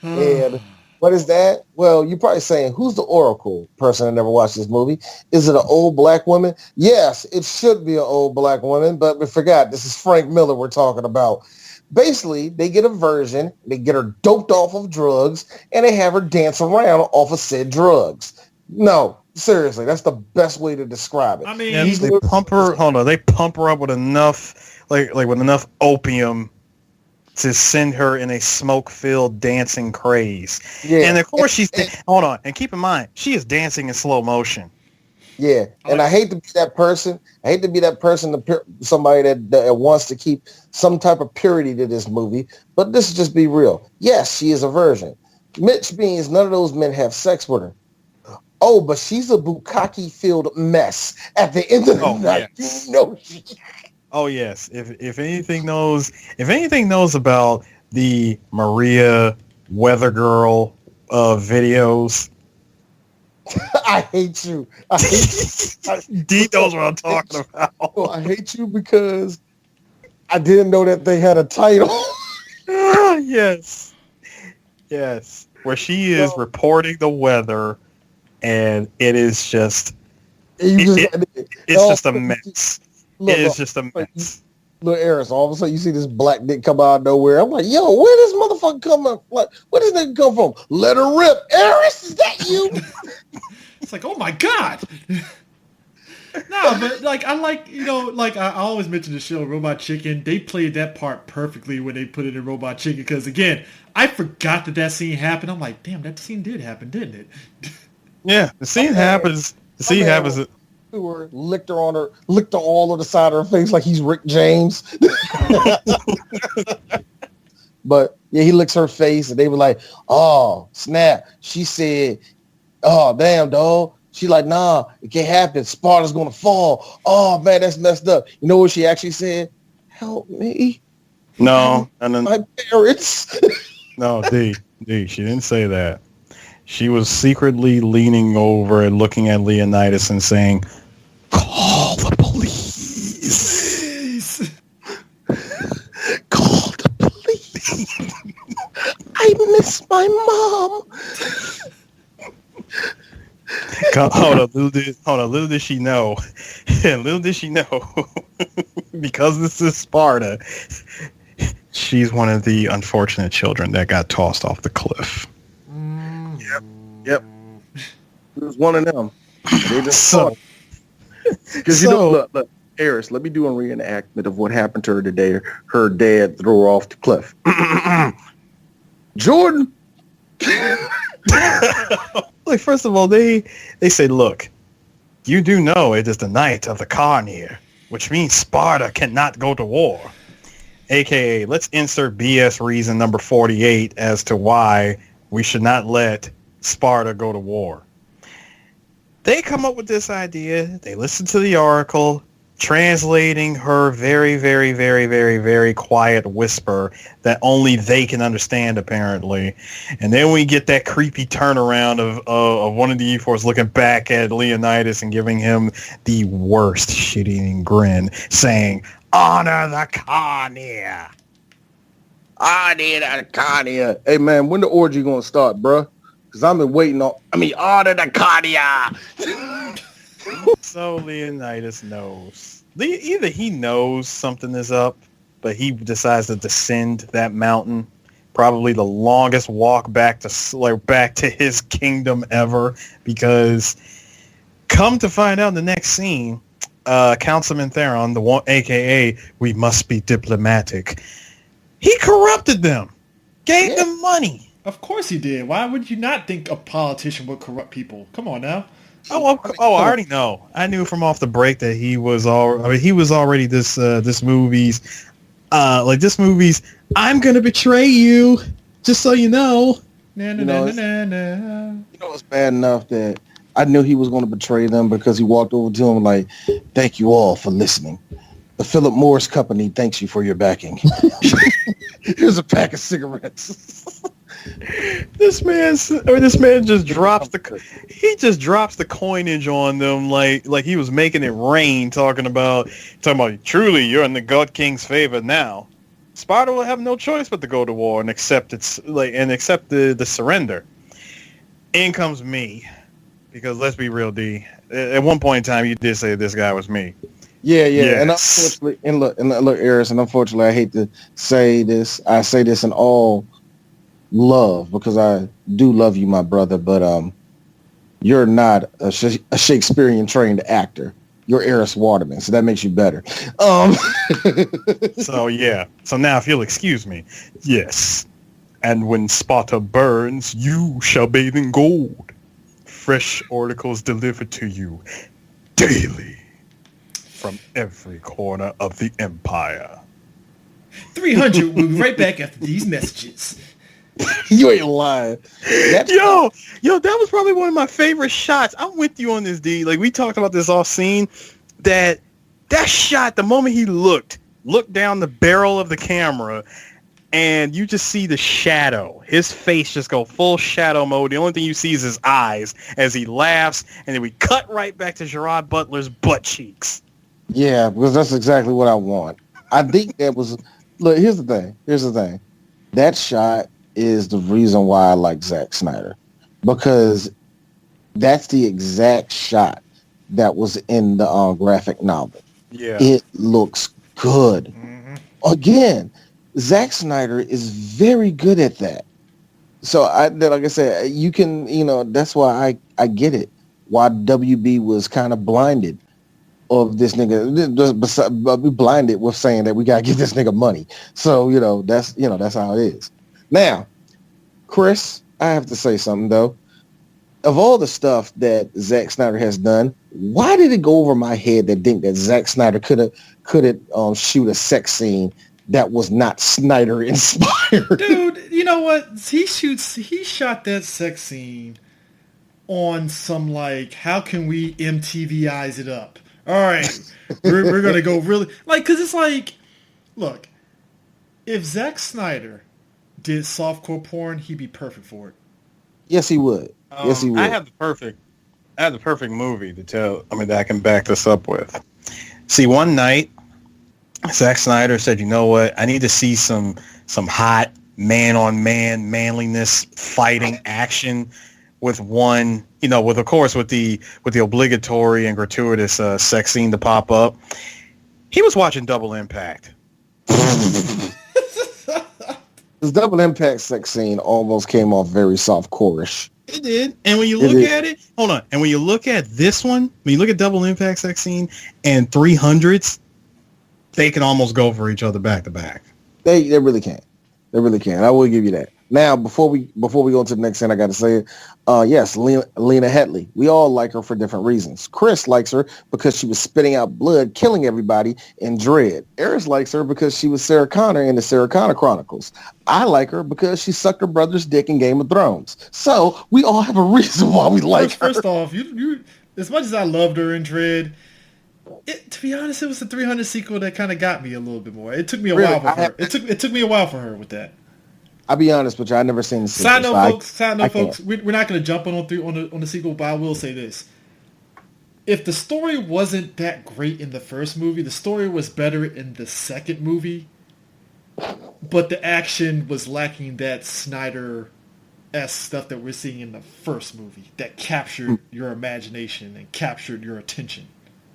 And What is that? Well, you're probably saying, who's the Oracle? Person that never watched this movie. Is it an old black woman? Yes, it should be an old black woman, but we forgot. This is Frank Miller we're talking about. Basically, they get a version, they get her doped off of drugs, and they have her dance around off of said drugs. No, seriously, that's the best way to describe it. I mean, They pump her. Hold on, they pump her up with enough, like with enough opium to send her in a smoke-filled dancing craze. Yeah. And of course she's hold on, and keep in mind she is dancing in slow motion. Yeah, and I hate to be that person. Somebody that wants to keep some type of purity to this movie. But this is just be real. Yes, she is a virgin. Which means none of those men have sex with her. Oh, but she's a bukkake-filled mess at the end of the night. Yes. You know Oh yes. If anything knows about the Maria Weather Girl videos, I hate you. D knows what I'm talking about. I hate you because I didn't know that they had a title. Yes. Where she is reporting the weather, and it is just it's just a mess. It is just a mess. Look, Eris, all of a sudden you see this black dick come out of nowhere. I'm like, yo, where this motherfucker come from? Like, where does nigga come from? Let her rip. Eris, is that you? It's like, oh my God. No, but like I always mention the show Robot Chicken. They played that part perfectly when they put it in Robot Chicken. Because again, I forgot that scene happened. I'm like, damn, that scene did happen, didn't it? Yeah, the scene happens. The scene happens. Licked her all on the side of her face like he's Rick James. But yeah, he licks her face, and they were like, "Oh snap!" She said, "Oh damn, dog." She like, "Nah, it can't happen. Sparta's gonna fall." Oh man, that's messed up. You know what she actually said? Help me. No, and then my parents. No, D, she didn't say that. She was secretly leaning over and looking at Leonidas and saying, "Call the police. Call the police. I miss my mom." Hold on, little did she know, because this is Sparta, she's one of the unfortunate children that got tossed off the cliff. Yep. It was one of them. They just because look, Eris, let me do a reenactment of what happened to her today. Her dad threw her off the cliff. Jordan. Like, first of all, they say, look, you do know it is the night of the Carnier, which means Sparta cannot go to war. AKA, let's insert BS reason number 48 as to why we should not let Sparta go to war. They come up with this idea. They listen to the oracle, translating her very, very, very, very, very quiet whisper that only they can understand, apparently. And then we get that creepy turnaround of one of the E-Force looking back at Leonidas and giving him the worst shit-eating grin, saying, "Honor the Carnier." Honor the Carnier. Hey, man, when the orgy gonna start, bruh? Because I've been waiting on... honor the Carnier. So Leonidas knows. Either he knows something is up, but he decides to descend that mountain. Probably the longest walk back to his kingdom ever, because come to find out in the next scene, Councilman Theron, the one, aka we must be diplomatic, he corrupted them, gave them money. Of course he did. Why would you not think a politician would corrupt people? Come on now. I already know. I knew from off the break that he was already this movie's I'm gonna betray you, just so you know. You know it's bad enough that I knew he was going to betray them because he walked over to him like, "Thank you all for listening. The Philip Morris Company thanks you for your backing. Here's a pack of cigarettes." This man just drops the coinage on them like he was making it rain, talking about truly you're in the God King's favor now. Sparta will have no choice but to go to war and accept the surrender. in comes me. Because let's be real, D. At one point in time, you did say this guy was me. Yeah. Yes. And unfortunately, and look, Eris, and unfortunately, I hate to say this. I say this in all love because I do love you, my brother. But you're not a Shakespearean trained actor. You're Eris Waterman, so that makes you better. So yeah. So now, if you'll excuse me, yes. And when Sparta burns, you shall bathe in gold. Fresh articles delivered to you daily from every corner of the empire. 300. We'll be right back after these messages. You ain't lying. Yo, that was probably one of my favorite shots. I'm with you on this, D. Like, we talked about this off scene. That shot, the moment he looked down the barrel of the camera, and you just see the shadow. His face just go full shadow mode. The only thing you see is his eyes as he laughs, and then we cut right back to Gerard Butler's butt cheeks. Yeah, because that's exactly what I want. I think that was... Look, here's the thing. That shot is the reason why I like Zack Snyder. Because that's the exact shot that was in the graphic novel. Yeah. It looks good. Mm-hmm. Again, Zack Snyder is very good at that. So like I said, you can, that's why I get it. Why WB was kind of blinded of this nigga, just be blinded with saying that we gotta give this nigga money. So, that's how it is. Now, Chris, I have to say something though. Of all the stuff that Zack Snyder has done, why did it go over my head to think that Zack Snyder couldn't shoot a sex scene that was not Snyder inspired? Dude, you know what? He shot that sex scene on some like, how can we MTVize it up? All right, we're gonna go really like, cause it's like, look, if Zack Snyder did softcore porn, he'd be perfect for it. Yes, he would. Yes, he would. I have the perfect movie that I can back this up with. See, one night, Zack Snyder said, you know what? I need to see some hot man-on-man manliness fighting action with one, with the obligatory and gratuitous sex scene to pop up. He was watching Double Impact. This Double Impact sex scene almost came off very soft-core-ish. It did. And when you look at it, hold on. And when you look at this one, when you look at Double Impact sex scene and 300s, they can almost go for each other back to back. They really can. They really can. I will give you that. Now, before we go into the next thing, I got to say it. Yes, Lena Hedley. We all like her for different reasons. Chris likes her because she was spitting out blood, killing everybody in Dread. Eris likes her because she was Sarah Connor in the Sarah Connor Chronicles. I like her because she sucked her brother's dick in Game of Thrones. So we all have a reason why we like her. First off, you as much as I loved her in Dread, to be honest, it was the 300 sequel that kind of got me a little bit more. It took me a while for her. It took me a while for her with that. I'll be honest with you. I never seen the sequel. Side note, folks. We're not going to jump on the sequel, but I will say this: if the story wasn't that great in the first movie, the story was better in the second movie, but the action was lacking that Snyder-esque stuff that we're seeing in the first movie that captured your imagination and captured your attention.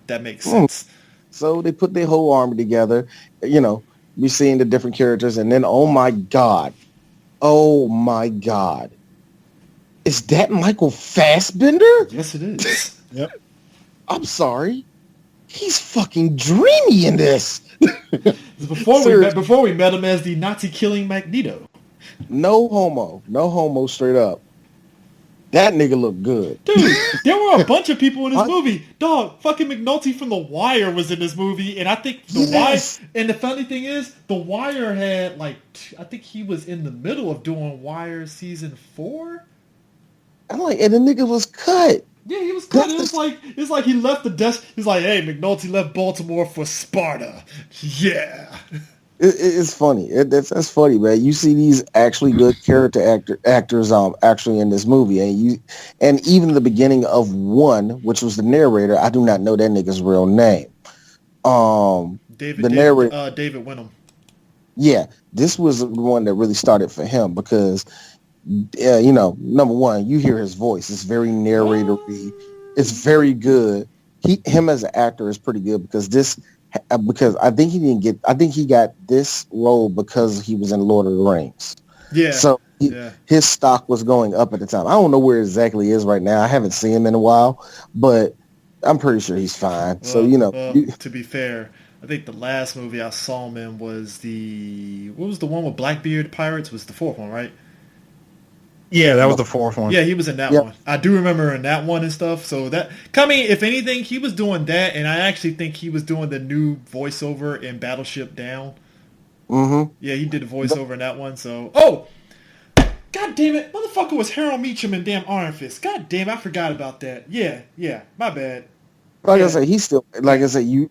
That makes sense. So they put their whole army together. We're seeing the different characters, and then oh my god, is that Michael Fassbender? Yes, it is. Yep. I'm sorry, he's fucking dreamy in this. Before we met him as the Nazi killing Magneto. No homo, straight up. That nigga looked good. Dude, there were a bunch of people in this movie. Dog, fucking McNulty from The Wire was in this movie, and I think The Wire, and the funny thing is, The Wire had, I think he was in the middle of doing Wire season 4? And the nigga was cut. Yeah, he was cut. It's like he left the desk. He's like, hey, McNulty left Baltimore for Sparta. Yeah. It's funny. That's funny, man. You see these actually good character actors actually in this movie, and even the beginning of one, which was the narrator, I do not know that nigga's real name. David Wenham. Yeah, this was the one that really started for him because number one, you hear his voice. It's very narratory. It's very good. Him as an actor is pretty good because I think he got this role because he was in Lord of the Rings. Yeah. So his stock was going up at the time. I don't know where exactly he is right now. I haven't seen him in a while, but I'm pretty sure he's fine. To be fair, I think the last movie I saw him in was what was the one with Blackbeard Pirates? Was the fourth one, right? Yeah, that was the fourth one. Yeah, he was in that one. I do remember in that one and stuff. So if anything, he was doing that, and I actually think he was doing the new voiceover in Battleship Down. Mm-hmm. Yeah, he did the voiceover in that one. So, God damn it, motherfucker was Harold Meacham in damn Iron Fist. God damn, I forgot about that. Yeah, my bad. Like I said, he's still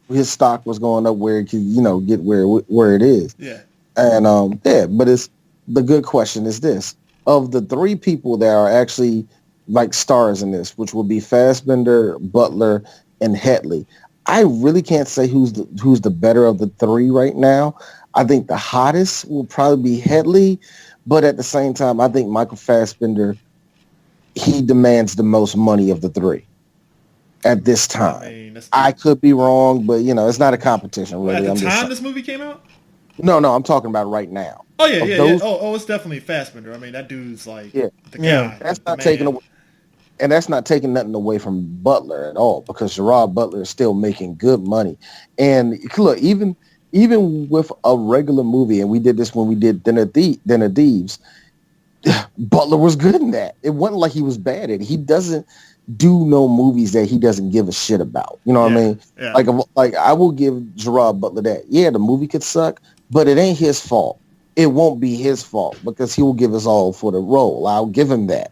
his stock was going up where it could get where it is. Yeah. And but it's the good question is this. Of the three people that are actually like stars in this, which will be Fassbender, Butler, and Hedley, I really can't say who's the better of the three right now. I think the hottest will probably be Hedley, but at the same time, I think Michael Fassbender, he demands the most money of the three at this time. I could be wrong, but it's not a competition really. At the time this movie came out? No, I'm talking about right now. Oh yeah. Oh, it's definitely Fassbender. I mean, that dude's like the guy. That's not taking away, and that's not taking nothing away from Butler at all because Gerard Butler is still making good money. And look, even with a regular movie, and we did this when we did Dinner Thieves, Butler was good in that. It wasn't like he was bad at it. He doesn't do no movies that he doesn't give a shit about. You know what I mean? Yeah. Like I will give Gerard Butler that. Yeah, the movie could suck, but it ain't his fault. It won't be his fault because he will give us all for the role. I'll give him that.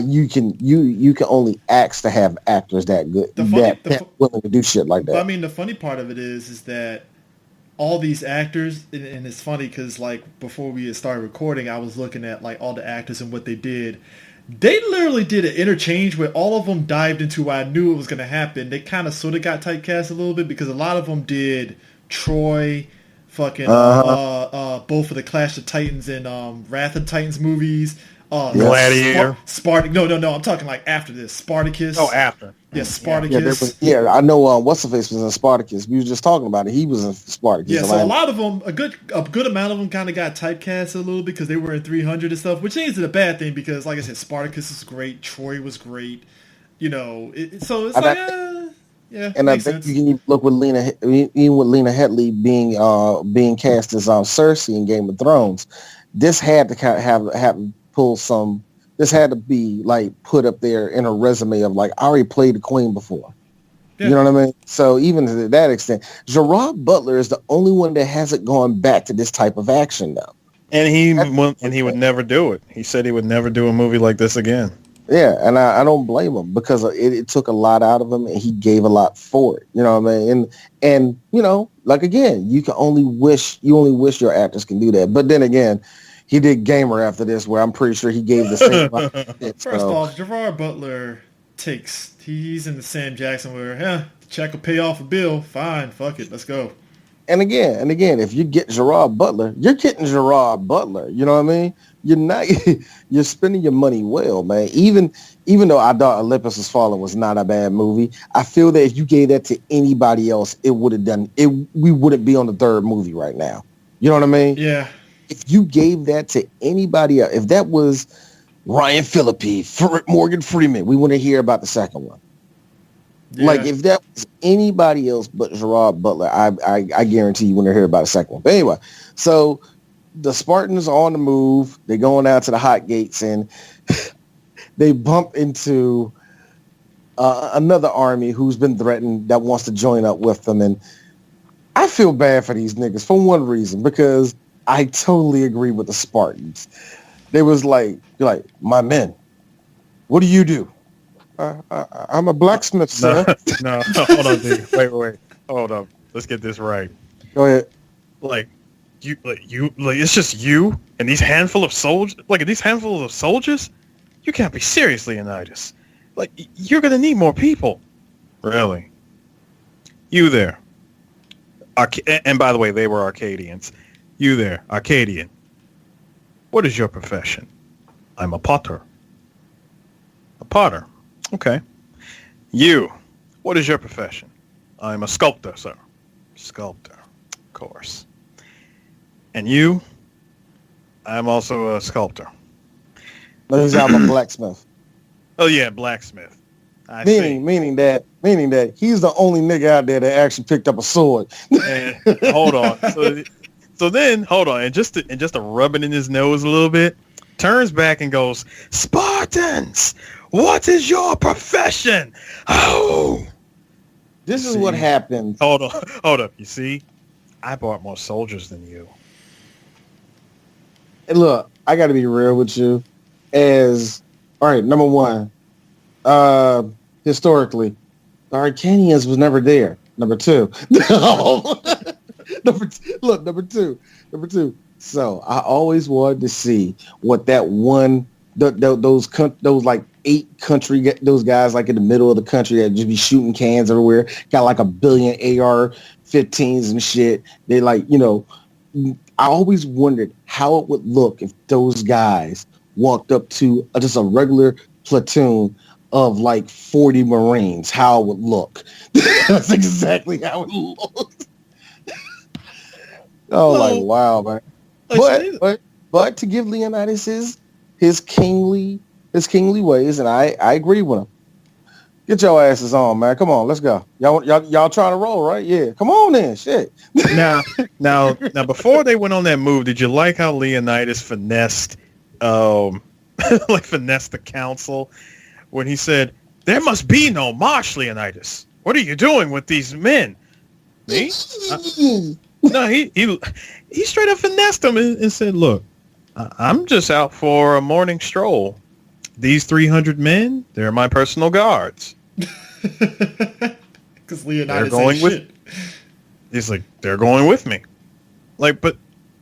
You can only ask to have actors that good that willing to do shit like that. I mean, the funny part of it is that all these actors, and it's funny because like before we started recording, I was looking at like all the actors and what they did. They literally did an interchange where all of them dived into what I knew it was going to happen. They kind of sort of got typecast a little bit because a lot of them did Troy, fucking both of the Clash of Titans and Wrath of Titans movies. Gladiator. No. I'm talking like after this. Spartacus. Oh, after. Yeah, Spartacus. I know. What's the face was in Spartacus. We were just talking about it. He was in Spartacus. Yeah, so a lot of them, a good amount of them, kind of got typecast a little bit because they were in 300 and stuff, which isn't a bad thing because, like I said, Spartacus is great. Troy was great. So it's yeah. And I think you can look with Lena Hedley being cast as Cersei in Game of Thrones. This had to kind of have pull some. This had to be like put up there in a resume of like I already played the Queen before. Yeah. You know what I mean? So even to that extent, Gerard Butler is the only one that hasn't gone back to this type of action though. And he would never do it. He said he would never do a movie like this again. Yeah, and I don't blame him because it took a lot out of him and he gave a lot for it. You know what I mean? And like again, you only wish your actors can do that. But then again, he did Gamer after this, where I'm pretty sure he gave the same. First off, Gerard Butler he's in the Sam Jackson where, the check will pay off a bill. Fine, fuck it, let's go. And again, if you get Gerard Butler, you're getting Gerard Butler. You know what I mean? You're spending your money well, man. Even though I thought Olympus Has Fallen was not a bad movie, I feel that if you gave that to anybody else, it would have done it. We wouldn't be on the third movie right now. You know what I mean? Yeah. If you gave that to anybody else, if that was Ryan Phillippe, Morgan Freeman, we wouldn't hear about the second one. Yeah. Like if that was anybody else but Gerard Butler, I guarantee you wouldn't hear about the second one. But anyway, so the Spartans are on the move. They're going out to the hotgates and they bump into another army who's been threatened that wants to join up with them. And I feel bad for these niggas for one reason, because I totally agree with the Spartans. They was like, my men, what do you do? I'm a blacksmith, sir. No, hold on, dude. Wait. Hold up. Let's get this right. Go ahead. It's just you and these handful of soldiers. These handful of soldiers, you can't be serious, Leonidas. You're gonna need more people. Really? You there? And by the way, they were Arcadians. You there, Arcadian. What is your profession? I'm a potter. A potter. Okay. You, what is your profession? I'm a sculptor, sir. Sculptor, of course. And you? I'm also a sculptor. No, he's out a blacksmith. Oh yeah, blacksmith. Meaning that he's the only nigga out there that actually picked up a sword. And, hold on. So then, hold on, and just to rub it in his nose a little bit, turns back and goes, Spartans, what is your profession? Oh, this is what happened. Hold up. You see, I brought more soldiers than you. And look, I got to be real with you. All right, number one, historically, the Arcanians was never there. Number two, number two. So I always wanted to see what that one, those like 8 country, those guys like in the middle of the country that just be shooting cans everywhere, got like 1 billion AR-15s and shit. They like, I always wondered how it would look if those guys walked up to just a regular platoon of like 40 Marines, how it would look. That's exactly how it looked. Like, wow, man. But to give Leonidas his kingly ways, and I agree with him. Get your asses on, man. Come on, let's go. Y'all trying to roll, right? Yeah. Come on then. Shit. Now, before they went on that move, did you like how Leonidas finessed the council when he said, "There must be no march, Leonidas. What are you doing with these men?" Me? No, he straight up finessed them and said, "Look, I'm just out for a morning stroll. These 300 men, they're my personal guards." Because Leonidas they're going with. shit. He's like, they're going with me. Like, but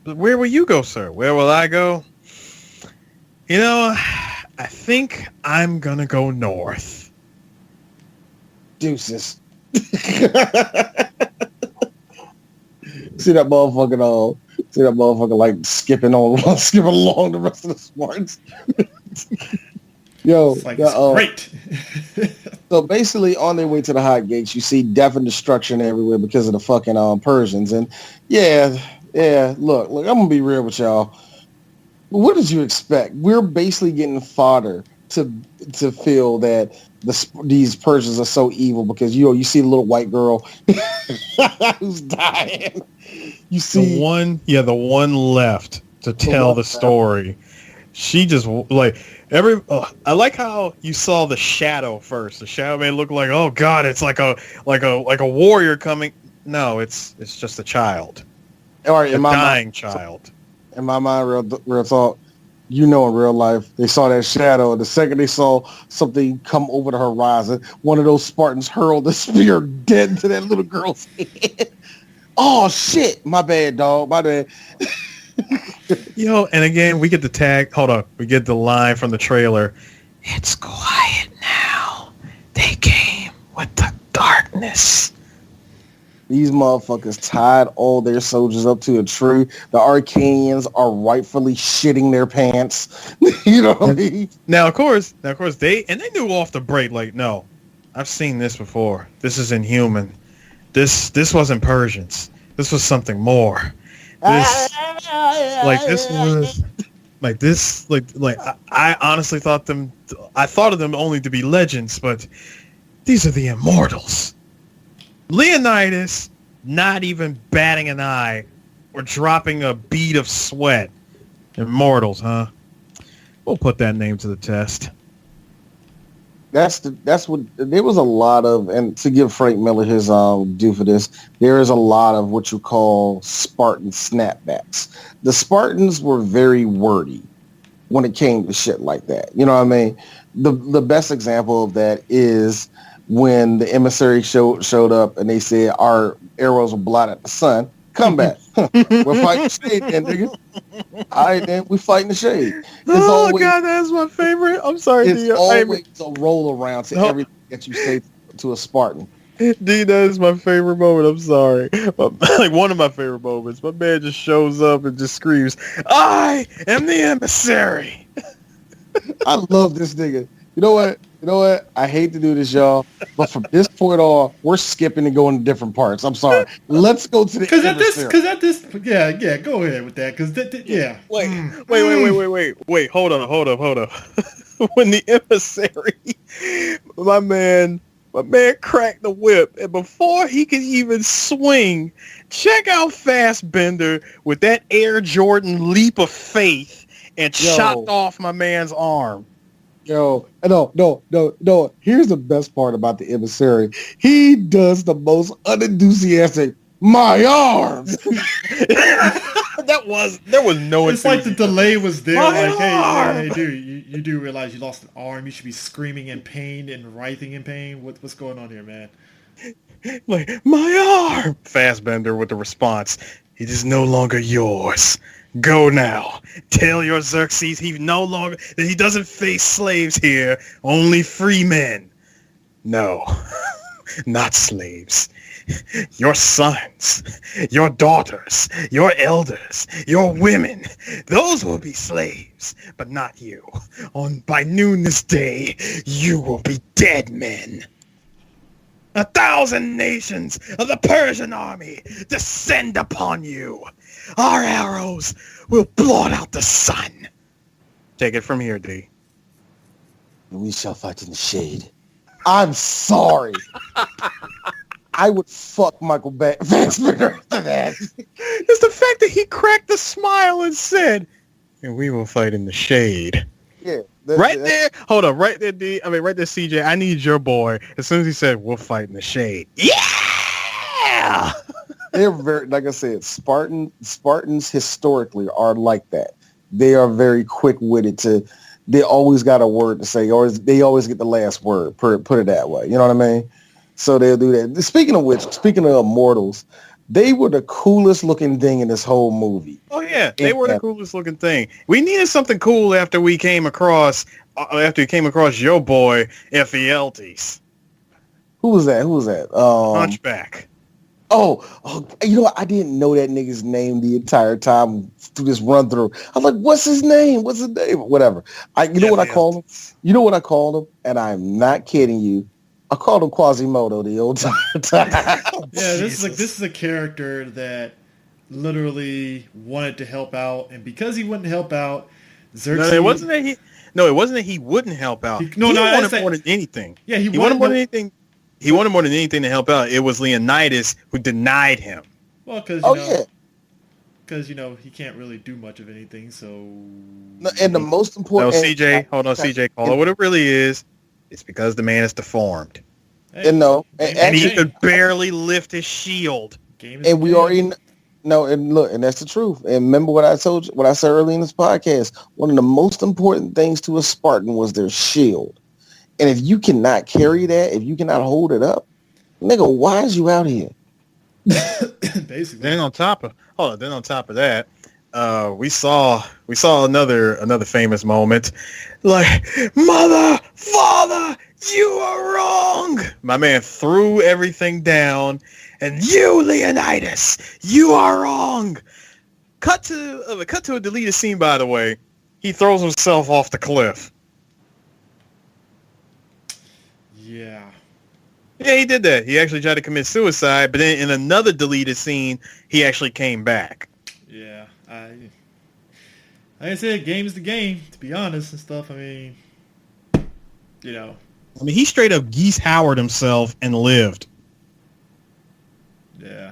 where will you go, sir? Where will I go? I think I'm gonna go north. Deuces. See that motherfucker like skipping along the rest of the Spartans. Yo, it's like, great. So basically, on their way to the hot gates, you see death and destruction everywhere because of the fucking Persians. And yeah. Look, I'm gonna be real with y'all. What did you expect? We're basically getting fodder to feel that these Persians are so evil because you see the little white girl who's dying. You see the one left to tell the story. She just like I like how you saw the shadow first. The shadow may look like, oh god, it's like a warrior coming. No, it's just a child. All right, a dying child. In my mind, real thought. In real life, they saw that shadow. The second they saw something come over the horizon, one of those Spartans hurled the spear dead into that little girl's head. Oh shit! My bad, dog. My bad. And again, we get the tag. Hold on, we get the line from the trailer. It's quiet now. They came with the darkness. These motherfuckers tied all their soldiers up to a tree. The Arcanians are rightfully shitting their pants. You know what I mean? Now, of course, they knew off the break. Like, no, I've seen this before. This is inhuman. This wasn't Persians. This was something more. I honestly thought of them only to be legends, but these are the immortals. Leonidas, not even batting an eye or dropping a bead of sweat. Immortals, huh? We'll put that name to the test. That's what there was a lot of, and to give Frank Miller his due for this, there is a lot of what you call Spartan snapbacks. The Spartans were very wordy when it came to shit like that. You know what I mean? The best example of that is when the emissary showed up and they said our arrows will blot out the sun. Come back. We're fighting the shade then, nigga. All right, then. We fighting the shade. God, that's my favorite. I'm sorry. It's always a roll around to everything that you say to a Spartan. D, that is my favorite moment. I'm sorry. Like one of my favorite moments. My man just shows up and just screams, "I am the emissary." I love this nigga. You know what? I hate to do this, y'all, but from this point on, we're skipping and going to different parts. I'm sorry. Let's go to the Yeah, go ahead with that, because yeah. Wait, hold on. When the emissary, my man cracked the whip, and before he could even swing, check out Fassbender with that Air Jordan leap of faith and chopped off my man's arm. No. Here's the best part about the emissary. He does the most unenthusiastic, my arms. There was no. It's like the delay was there. Like, hey, dude, you do realize you lost an arm? You should be screaming in pain and writhing in pain. What's going on here, man? Like, my arm. Fassbender with the response: "It is no longer yours. Go now. Tell your Xerxes that he doesn't face slaves here, only free men. No, not slaves. Your sons, your daughters, your elders, your women, those will be slaves, but not you. By noon this day, you will be dead men. 1,000 nations of the Persian army descend upon you. Our arrows will blot out the sun." Take it from here, D. We shall fight in the shade. I'm sorry. I would fuck Michael Fassbender after that. It's the fact that he cracked a smile and said, "And we will fight in the shade." Yeah. There. Hold on. Right there, D. I mean, right there, CJ. I need your boy. As soon as he said, "We'll fight in the shade." Yeah! They're very, like I said, Spartans historically are like that. They are very quick-witted they always got a word to say, or they always get the last word, put it that way. You know what I mean? So they'll do that. Speaking of Immortals, they were the coolest looking thing in this whole movie. Oh yeah, they were the coolest looking thing. We needed something cool after we came across your boy Ephialtes. Who was that? Hunchback. Oh, you know what? I didn't know that nigga's name the entire time through this run through. I was like, what's his name? Whatever. You know what I called him? And I'm not kidding you. I called him Quasimodo the old time. Yeah, this is a character that literally wanted to help out, and because he wouldn't help out, Xerxes. It wasn't that he wouldn't help out. He wanted more than anything. Yeah, he wanted more than anything. He wanted more than anything to help out. It was Leonidas who denied him. Well, because he can't really do much of anything. So, and the most important. No, CJ, hold on, CJ. Call it what it really is. It's because the man is deformed. Hey, and he could barely lift his shield. And we already know, and look, and that's the truth. And remember what I told you, what I said earlier in this podcast. One of the most important things to a Spartan was their shield. And if you cannot carry that, if you cannot hold it up, nigga, why is you out here? Basically. Then on top of that, we saw another famous moment. Like, mother, father, you are wrong. My man threw everything down, and you, Leonidas, you are wrong. Cut to a deleted scene, by the way. He throws himself off the cliff. Yeah. Yeah, he did that. He actually tried to commit suicide, but then in another deleted scene, he actually came back. Yeah, like I said, game is the game, to be honest and stuff. I mean, he straight up Geese Howard himself and lived. Yeah.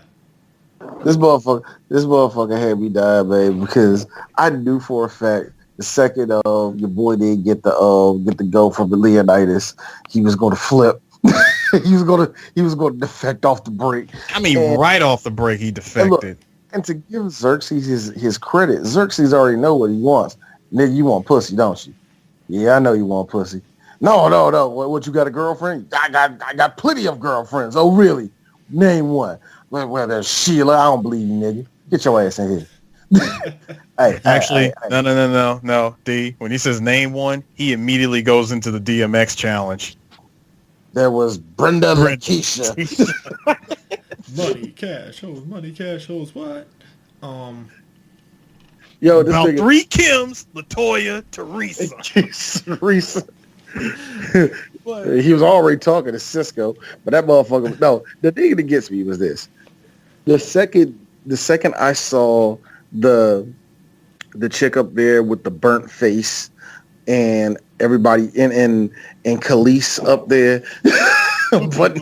This motherfucker had me die, babe, because I knew for a fact the second your boy didn't get the go from Leonidas, he was going to flip. he was going to defect off the break. I mean, right off the break, he defected. And to give Xerxes his credit, Xerxes already know what he wants. Nigga, you want pussy, don't you? Yeah, I know you want pussy. No. What, you got a girlfriend? I got plenty of girlfriends. Oh, really? Name one. Well, there's Sheila. I don't believe you, nigga. Get your ass in here. No. D, when he says name one, he immediately goes into the DMX challenge. There was Brenda Lakeisha. Money, cash, hoes, what? Yo, this About nigga, 3 Kims, Latoya, Teresa. Teresa. He was already talking to Cisco, but that motherfucker. No, the thing that gets me was this: the second I saw the chick up there with the burnt face and everybody and Khalees up there, but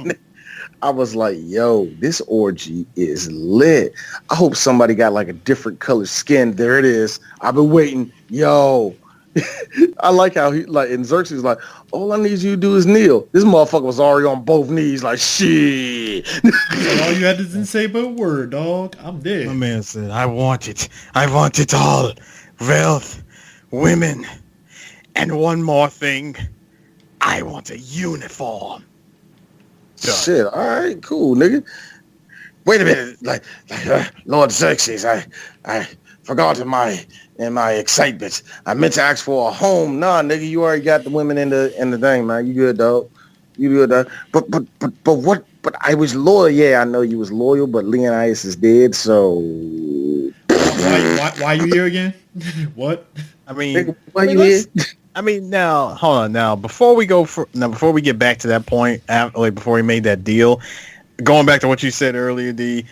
I was like, yo, this orgy is lit. I hope somebody got like a different colored skin. There it is. I've been waiting. Yo. I like how he like and Xerxes is like, all I need you to do is kneel. This motherfucker was already on both knees, like shit. All you had to say but a word, dog. I'm dead. My man said, I want it all. Wealth, women, and one more thing. I want a uniform. Shit, all right, cool, nigga. Wait a minute, like Lord Xerxes, I forgot in my excitement. I meant to ask for a home. Nah, nigga, you already got the women in the thing, man. You good, dog. You good, dog. But what? But I was loyal. Yeah, I know you was loyal, but Leonidas is dead, so. Why you here again? What? I mean, nigga, why you here? I mean, now hold on. Now before we get back to that point, before we made that deal, going back to what you said earlier, D.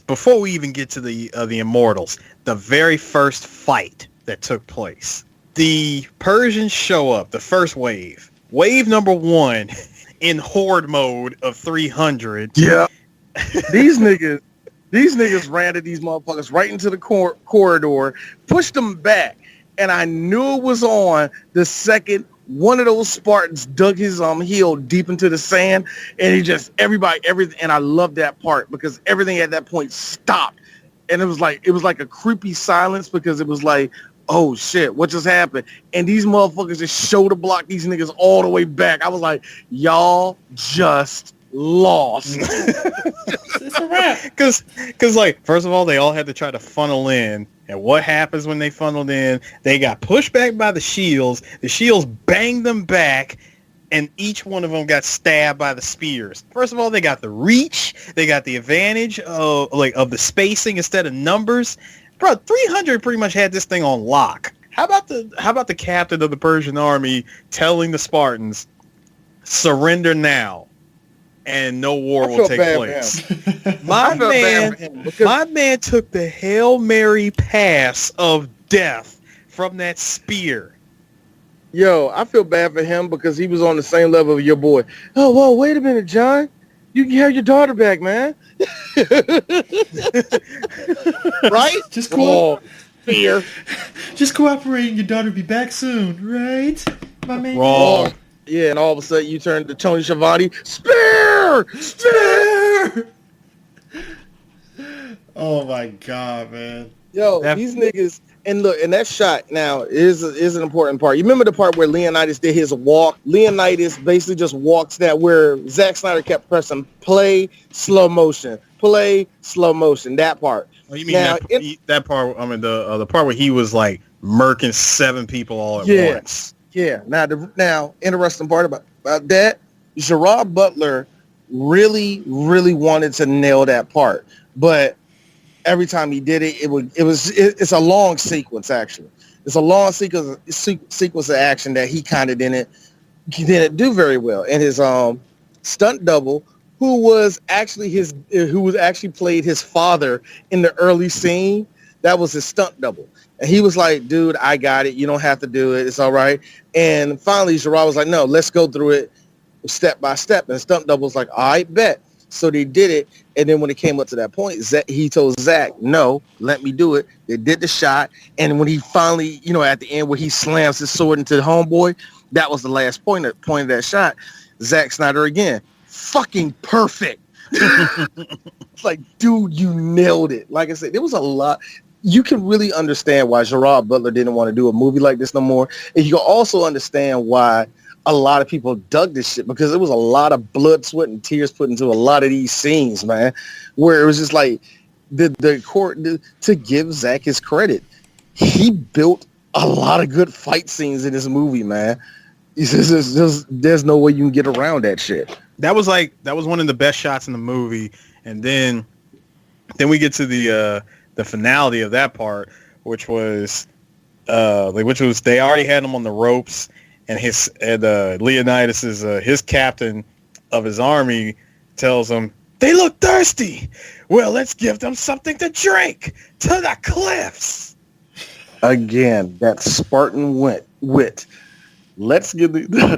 Before we even get to the Immortals, the very first fight that took place, the Persians show up, the first wave number 1 in horde mode of 300. Yeah, these niggas ran at these motherfuckers right into the corridor, pushed them back, and I knew it was on the second one of those Spartans dug his heel deep into the sand, and he just everything, and I love that part because everything at that point stopped, and it was like a creepy silence because it was like, oh shit, what just happened? And these motherfuckers just shoulder blocked these niggas all the way back. I was like, y'all just lost. It's a wrap. Because like, first of all, they all had to try to funnel in. And what happens when they funneled in? They got pushed back by the shields. The shields banged them back, and each one of them got stabbed by the spears. First of all, they got the reach. They got the advantage of the spacing instead of numbers. Bro, 300 pretty much had this thing on lock. How about the captain of the Persian army telling the Spartans, surrender now, and no war will take place? My man took the Hail Mary pass of death from that spear. Yo, I feel bad for him because he was on the same level of your boy. Oh, whoa, wait a minute, John. You can have your daughter back, man. Right? Just fear. Just cooperating. Your daughter be back soon, right? My man. Wrong. Yeah, and all of a sudden you turn to Tony Schiavone. Spear! Oh my god, man. Yo, these niggas, and look, and that shot now is an important part. You remember the part where Leonidas did his walk? Leonidas basically just walks that where Zack Snyder kept pressing play, slow motion, that part. Oh, you mean now, that part? I mean the part where he was like murking 7 people all at once. Yeah. Now, interesting part about that, Gerard Butler really, really wanted to nail that part, but every time he did it, it's a long sequence actually. It's a long sequence of action that he kind of didn't do very well. And his stunt double, who actually played his father in the early scene, that was his stunt double. And he was like, dude, I got it. You don't have to do it. It's all right. And finally, Gerard was like, no, let's go through it step by step. And the stunt double was like, all right, bet. So they did it. And then when it came up to that point, he told Zach, no, let me do it. They did the shot. And when he finally, at the end where he slams his sword into the homeboy, that was the last point of that shot. Zack Snyder again, fucking perfect. It's like, dude, you nailed it. Like I said, there was a lot. You can really understand why Gerard Butler didn't want to do a movie like this no more. And you can also understand why a lot of people dug this shit, because there was a lot of blood, sweat, and tears put into a lot of these scenes, man, where it was just like the court, to give Zach his credit, he built a lot of good fight scenes in this movie, man. There's no way you can get around that shit. That was one of the best shots in the movie. And then we get to the finality of that part which was they already had him on the ropes, and Leonidas is his captain of his army tells him, "They look thirsty. Well, let's give them something to drink. To the cliffs." Again, that Spartan wit. Let's give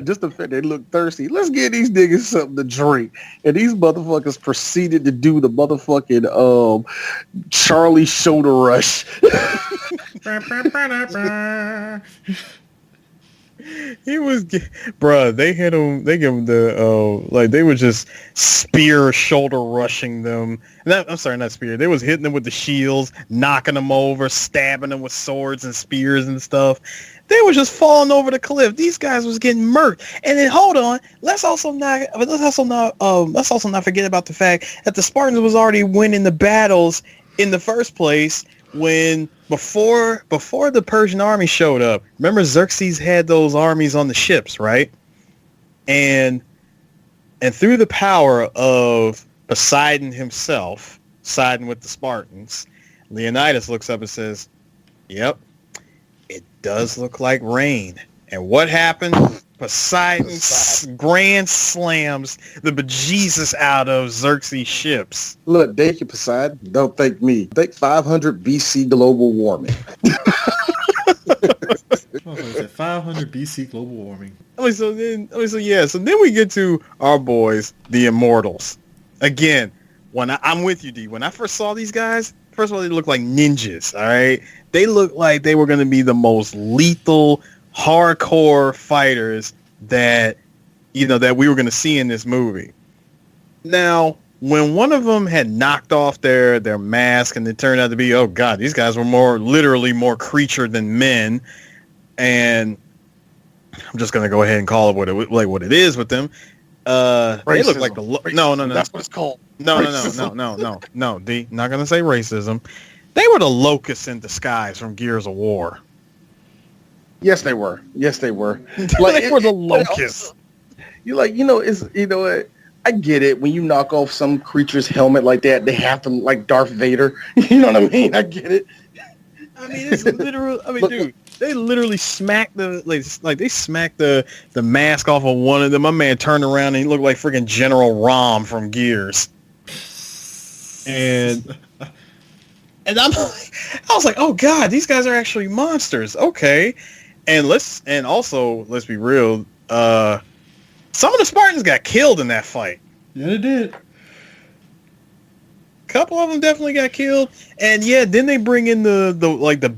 just the fact they look thirsty. Let's give these niggas something to drink. And these motherfuckers proceeded to do the motherfucking Charlie shoulder rush. He was, bruh. They hit him. They give him the they were just spear shoulder rushing them. I'm sorry, not spear. They was hitting them with the shields, knocking them over, stabbing them with swords and spears and stuff. They were just falling over the cliff. These guys was getting murked. And then hold on, let's also not forget about the fact that the Spartans was already winning the battles in the first place. When before the Persian army showed up, remember Xerxes had those armies on the ships, right? And through the power of Poseidon himself siding with the Spartans, Leonidas looks up and says, "Yep, it does look like rain." And what happened? Poseidon grand slams the bejesus out of Xerxes' ships. Look, thank you, Poseidon. Don't thank me. Thank 500 BC global warming. 500 BC global warming. So then we get to our boys, the Immortals. Again, I'm with you, D. When I first saw these guys, first of all, they looked like ninjas. All right, they looked like they were going to be the most lethal, hardcore fighters that we were going to see in this movie. Now, when one of them had knocked off their mask and it turned out to be, oh god, these guys were literally more creature than men, and I'm just going to go ahead and call it what it is with them. They look like no. That's what it's called. No, D. Not going to say racism. They were the locusts in disguise from Gears of War. Yes, they were. Like, they were the locusts. What? I get it. When you knock off some creature's helmet like that, they have to, like Darth Vader. You know what I mean? I get it. I mean, it's literal. I mean, dude, they literally smacked the mask off of one of them. My man turned around and he looked like freaking General Rom from Gears. And I was like, oh god, these guys are actually monsters. Okay. And let's be real. Some of the Spartans got killed in that fight. Yeah, they did. A couple of them definitely got killed. And yeah, then they bring in the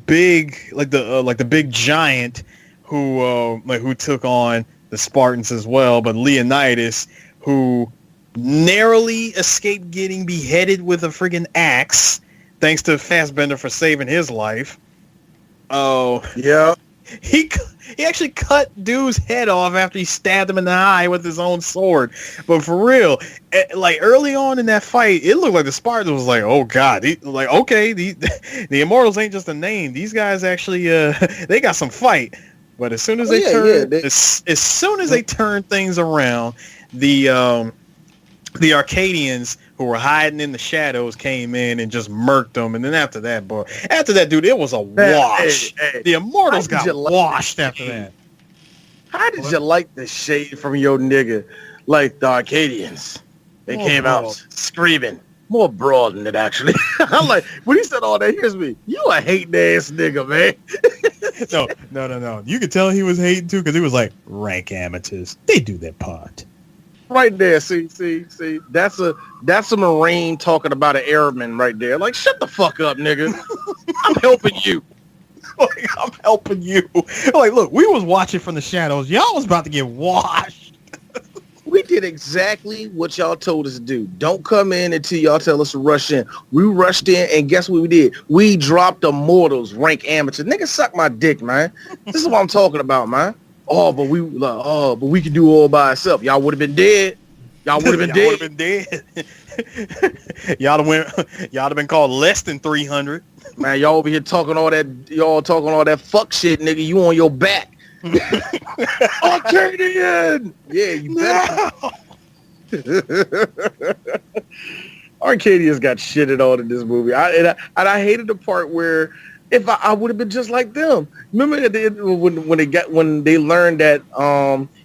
big giant who took on the Spartans as well. But Leonidas, who narrowly escaped getting beheaded with a friggin' axe, thanks to Fassbender for saving his life. Oh yeah. He actually cut dude's head off after he stabbed him in the eye with his own sword. But for real, like early on in that fight, it looked like the Spartans was like, oh god, the Immortals ain't just a name. These guys actually they got some fight. But as soon as as soon as they turn things around, the Arcadians who were hiding in the shadows came in and just murked them. And then after that, dude, it was a wash. The Immortals got washed after that. How did you like the shade from your nigga? Like the Arcadians. They came out screaming. More broad than it, actually. I'm like, when he said all that, here's me. You a hating ass nigga, man. No. You could tell he was hating, too, because he was like, rank amateurs. They do their part. Right there, see, that's a Marine talking about an airman right there. Like, shut the fuck up, nigga. I'm helping you. Like, I'm helping you. Like, look, we was watching from the shadows. Y'all was about to get washed. We did exactly what y'all told us to do. Don't come in until y'all tell us to rush in. We rushed in, and guess what we did? We dropped the mortals, rank amateur. Nigga, suck my dick, man. This is what I'm talking about, man. But we can do all by ourselves. Y'all would have been dead. Y'all would have been dead. Y'all have been called less than 300. Man, y'all over here talking all that fuck shit, nigga. You on your back. Arcadian! Yeah, you better. Arcadians got shitted on in this movie. I hated the part where if I would have been just like them. Remember when they learned that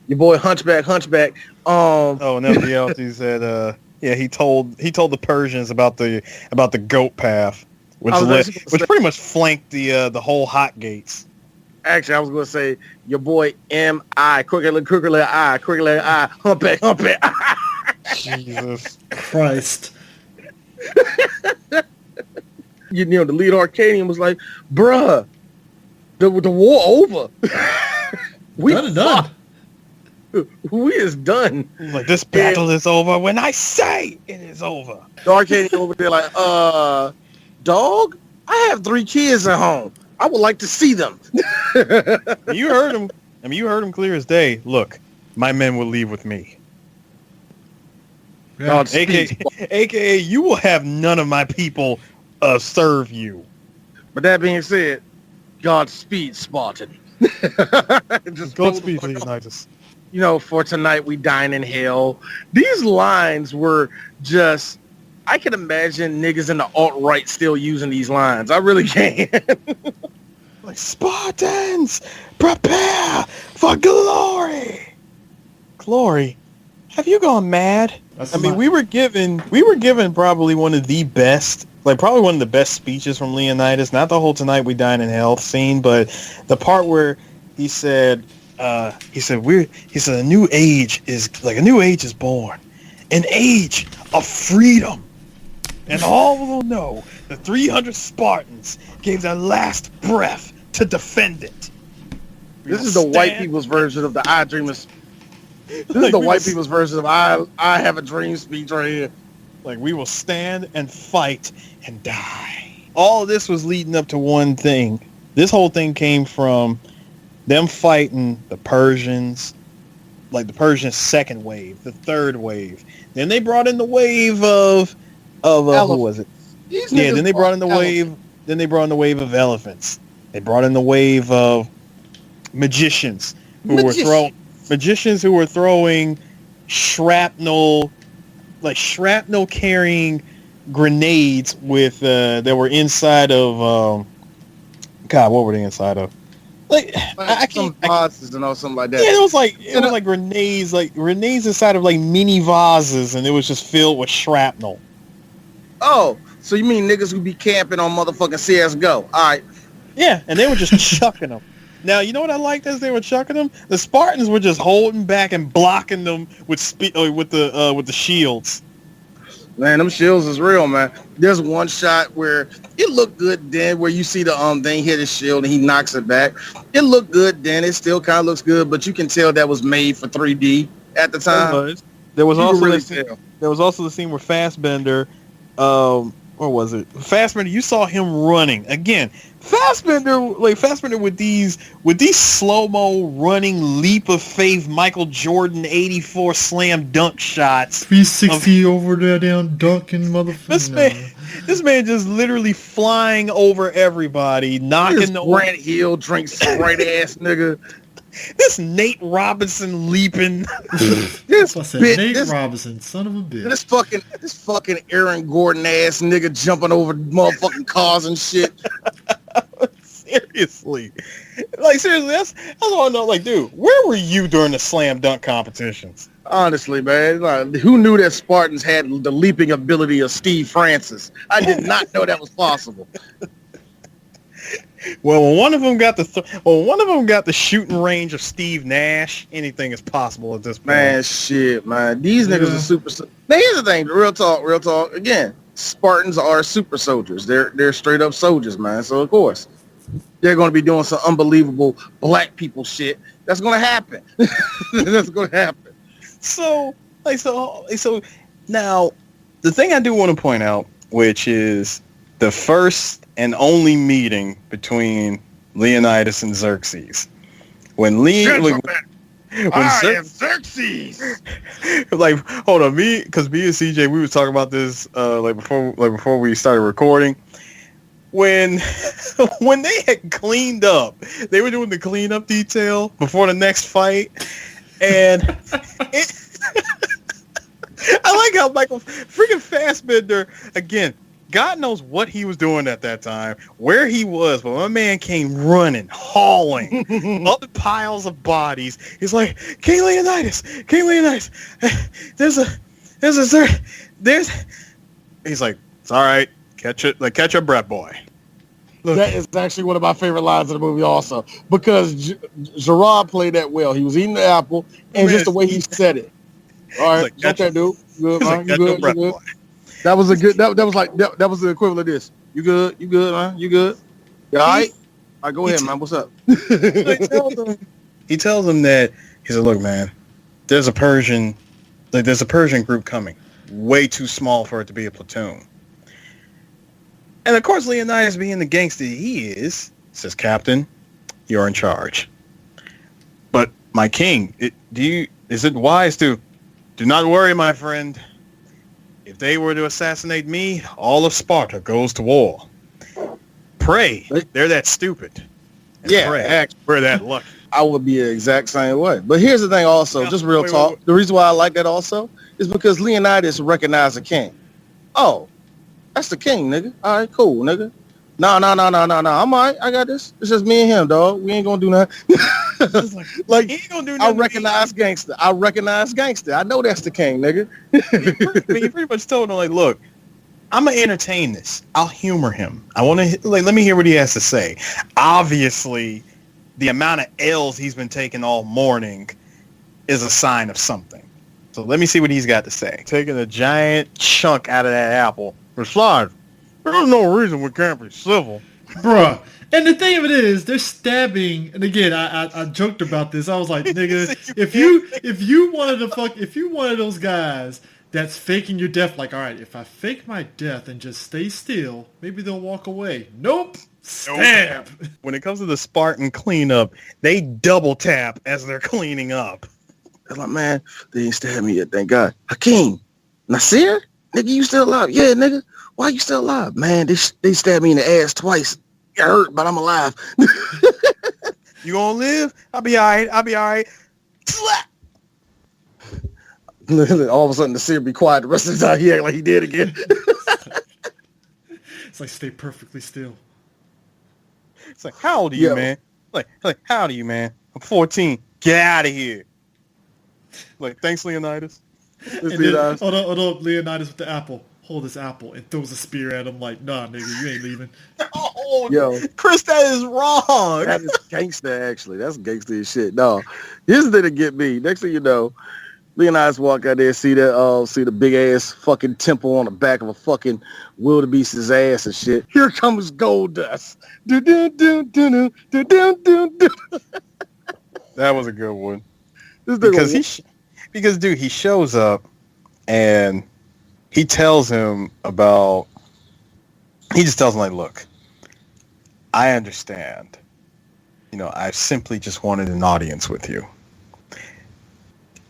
your boy Hunchback. And FDLT said he told the Persians about the goat path, which pretty much flanked the whole hotgates. Actually, I was going to say your boy M.I. Crooked eye, humpback. Jesus Christ. You know, the lead Arcadian was like, bruh, the war over. We done. We is done. Like, this battle is over when I say it is over. The Arcadian over there like, dog, I have 3 kids at home. I would like to see them. You heard him. I mean, you heard him clear as day. Look, my men will leave with me. Yeah. AKA, you will have none of my people serve you. But that being said, Godspeed, Spartan. Godspeed, Leonidas. You know, for tonight we dine in hell. These lines were just, I can imagine niggas in the alt-right still using these lines. I really can. Like, Spartans, prepare for glory. Glory? Have you gone mad? We were given probably one of the best, probably one of the best speeches from Leonidas. Not the whole "Tonight We Dine in Hell" scene, but the part where he said, a new age is born, an age of freedom, and all will know the 300 Spartans gave their last breath to defend it. This is the white people's version of the I Dreamers. This is the white people's version of I Have a Dream speech right here. Like, we will stand and fight and die. All of this was leading up to one thing. This whole thing came from them fighting the Persians, like the Persian second wave, the third wave. Then they brought in the wave of who was it? Then they brought in the wave. Then they brought in the wave of elephants. They brought in the wave of magicians who were throwing shrapnel carrying grenades with that were inside of what were they inside of? Vases and all something like that. Yeah, it was like grenades inside of like mini vases, and it was just filled with shrapnel. Oh, so you mean niggas who be camping on motherfucking CS:GO? All right. Yeah, and they were just chucking them. Now, you know what I liked as they were chucking them? The Spartans were just holding back and blocking them with the shields. Man, them shields is real, man. There's one shot where it looked good then, where you see the thing hit his shield and he knocks it back. It looked good then. It still kind of looks good, but you can tell that was made for 3D at the time. There was also the scene where Fassbender, where was it? Fassbender, you saw him running again. Fassbender with these slow-mo running leap of faith Michael Jordan 84 slam dunk shots. 360 over there down dunking motherfucker. This man just literally flying over everybody, knocking the Grant Hill drink Sprite ass nigga. This Nate Robinson leaping. Nate Robinson, son of a bitch. This fucking Aaron Gordon ass nigga jumping over motherfucking cars and shit. Seriously, that's I want to know. Like, dude, where were you during the slam dunk competitions? Honestly, man, who knew that Spartans had the leaping ability of Steve Francis? I did not know that was possible. Well, when one of them got the shooting range of Steve Nash, anything is possible at this point. Man, shit, man. These niggas are super. Now, here's the thing. Real talk. Again, Spartans are super soldiers. They're straight up soldiers, man. So, of course, they're going to be doing some unbelievable black people shit. That's going to happen. That's going to happen. So now, the thing I do want to point out, which is the first and only meeting between Leonidas and Xerxes. When Xerxes. Hold on, because me and CJ, we was talking about this before we started recording. When they had cleaned up, they were doing the cleanup detail before the next fight, and I like how Michael freaking Fassbender again. God knows what he was doing at that time, where he was, but my man came running, hauling up piles of bodies. He's like, King Leonidas, there's. He's like, it's all right, catch your breath, boy. Look. That is actually one of my favorite lines of the movie, also, because Gerard played that well. He was eating the apple, and just the way he said it. All right, like, okay, dude. You good, man? You good? Breath, boy. That was a good. That was like that was the equivalent of this. You good, man? You good? You all right? All right, go ahead, man. What's up? He tells him that he said, "Look, man, there's a Persian group coming. Way too small for it to be a platoon." And of course, Leonidas, being the gangster he is, says, "Captain, you're in charge. But my king, is it wise to do not worry, my friend? If they were to assassinate me, all of Sparta goes to war. Pray they're that stupid. And pray we're that lucky." I would be the exact same way. But here's the thing, also, just real talk. Wait. The reason why I like that also is because Leonidas recognized the king. Oh. That's the king, nigga. All right, cool, nigga. No. I'm all right. I got this. It's just me and him, dog. We ain't gonna do nothing. like he ain't gonna do nothing. I recognize gangster. I know that's the king, nigga. You pretty much told him, like, look, I'm gonna entertain this. I'll humor him. I want to let me hear what he has to say. Obviously, the amount of L's he's been taking all morning is a sign of something. So let me see what he's got to say. Taking a giant chunk out of that apple. Besides, there's no reason we can't be civil. Bruh. And the thing of it is, they're stabbing, and again, I joked about this. I was like, nigga, if you one of those guys that's faking your death, like, all right, if I fake my death and just stay still, maybe they'll walk away. Nope. Stab. When it comes to the Spartan cleanup, they double tap as they're cleaning up. They're like, man, they ain't stabbed me yet, thank God. Hakeem, Nasir? Nigga, you still alive? Yeah, nigga. Why you still alive? Man, they stabbed me in the ass twice. Got hurt, but I'm alive. You gonna live? I'll be all right. Slap! All of a sudden, Nasir be quiet. The rest of the time, he act like he did again. It's like, stay perfectly still. It's like, how old are you, man? Like, how old are you, man? I'm 14. Get out of here. Like, thanks, Leonidas. Hold on, Leonidas with the apple. Hold this apple and throws a spear at him like, nah, nigga, you ain't leaving. Oh, yo, Chris, that is wrong. That is gangster, actually. That's gangster as shit. No, here's the thing to get me. Next thing you know, Leonidas walk out there, see the big ass fucking temple on the back of a fucking wildebeest's ass and shit. Here comes gold dust. Do do do do do do do do. That was a good one. Because dude, he shows up and he tells him he just tells him, like, look, I understand. You know, I simply just wanted an audience with you.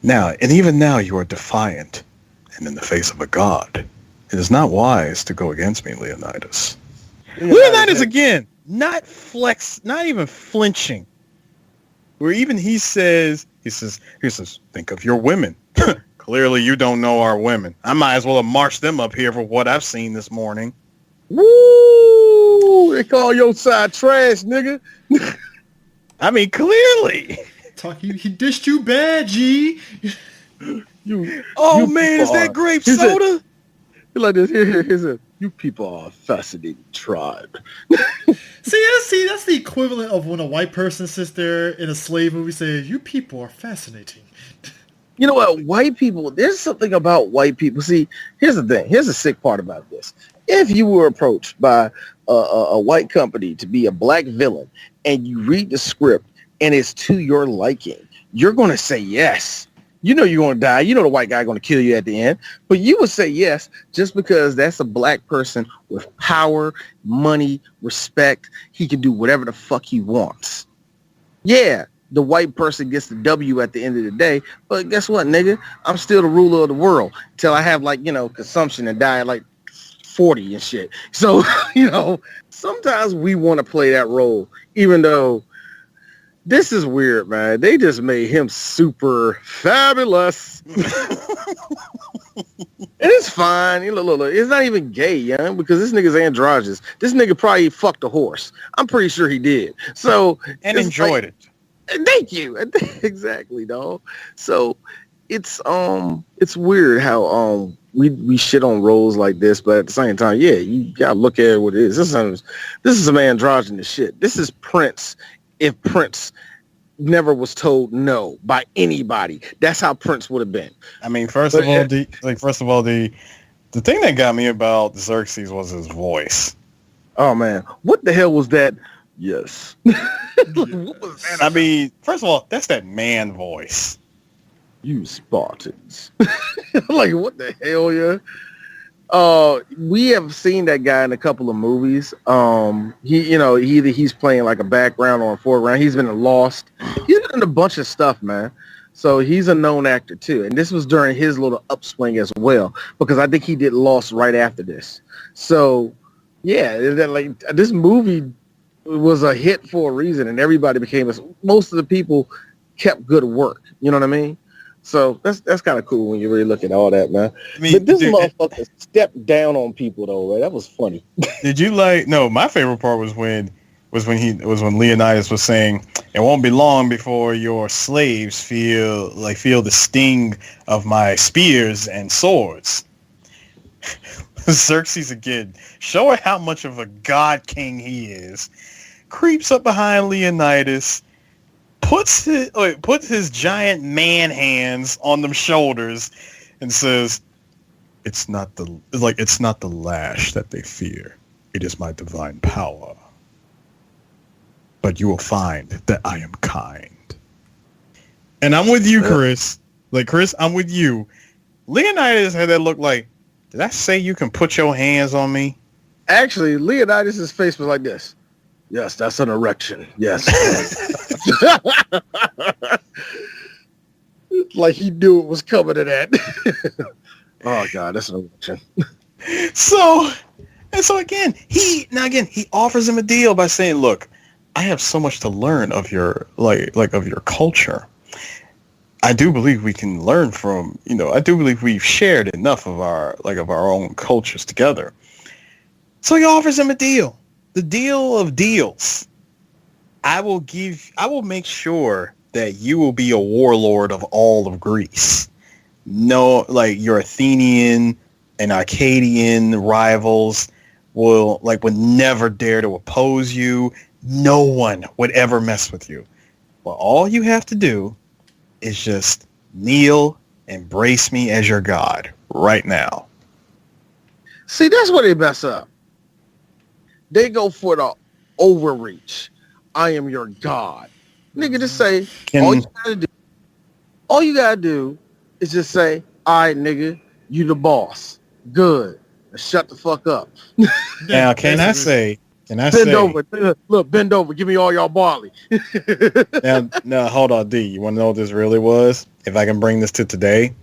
Now, and even now you are defiant and in the face of a god. It is not wise to go against me, Leonidas. Leonidas again, not even flinching. Where even he says, think of your women. Clearly you don't know our women. I might as well have marched them up here for what I've seen this morning. Woo! They call your side trash, nigga. I mean, clearly. He dished you bad, G. Man, is that grape soda? He like this. Here. You people are a fascinating tribe. See, that's the equivalent of when a white person sits there in a slave movie says, you people are fascinating. You know what? White people, there's something about white people. See, here's the thing. Here's the sick part about this. If you were approached by a white company to be a black villain and you read the script and it's to your liking, you're going to say yes. You know you're going to die. You know the white guy going to kill you at the end. But you would say yes just because that's a black person with power, money, respect. He can do whatever the fuck he wants. Yeah, the white person gets the W at the end of the day. But guess what, nigga? I'm still the ruler of the world until I have, like, consumption and die at like 40 and shit. So, sometimes we want to play that role, even though this is weird, man. They just made him super fabulous. And it's fine. Look, it's not even gay, young, because this nigga's androgynous. This nigga probably fucked a horse. I'm pretty sure he did. So and enjoyed it. Thank you. Exactly, dog. So it's weird how we shit on roles like this, but at the same time, yeah, you gotta look at what it is. This is some androgynous shit. This is Prince. If Prince never was told no by anybody, that's how Prince would have been. I mean, first of all, the thing that got me about Xerxes was his voice. Oh man, what the hell was that? Yes. What was that? I mean, first of all, that's that man voice. You Spartans. Like, what the hell, yeah? We have seen that guy in a couple of movies. He's playing like a background or a foreground. He's been in Lost. He's been in a bunch of stuff, man. So he's a known actor too. And this was during his little upswing as well, because I think he did Lost right after this. So yeah, this movie was a hit for a reason, and everybody most of the people kept good work. You know what I mean? So that's kind of cool when you really look at all that, man. I mean, but this motherfucker stepped down on people though, right? That was funny. Did you my favorite part was when Leonidas was saying, it won't be long before your slaves feel the sting of my spears and swords. Xerxes again, showing how much of a god king he is, creeps up behind Leonidas, puts his giant man hands on them shoulders, and says, it's not the lash that they fear. It is my divine power. But you will find that I am kind. And I'm with you, Chris. Chris, I'm with you. Leonidas had that look like, did I say you can put your hands on me? Actually, Leonidas' face was like this. Yes, that's an erection. Yes. Like he knew it was coming to that. Oh God, that's an erection. So again, he offers him a deal by saying, look, I have so much to learn of your of your culture. I do believe we can learn from, I do believe we've shared enough of our own cultures together. So he offers him a deal. The deal of deals. I will make sure that you will be a warlord of all of Greece. No, your Athenian and Arcadian rivals would never dare to oppose you. No one would ever mess with you. Well, all you have to do is just kneel, embrace me as your god right now. See, that's where they mess up. They go for the overreach. I am your god. Nigga, just say, all you gotta do is just say, all right, nigga, you the boss. Good. Now shut the fuck up. Now, can I say, bend over. Look, bend over. Give me all y'all barley. now, hold on, D. You want to know what this really was? If I can bring this to today.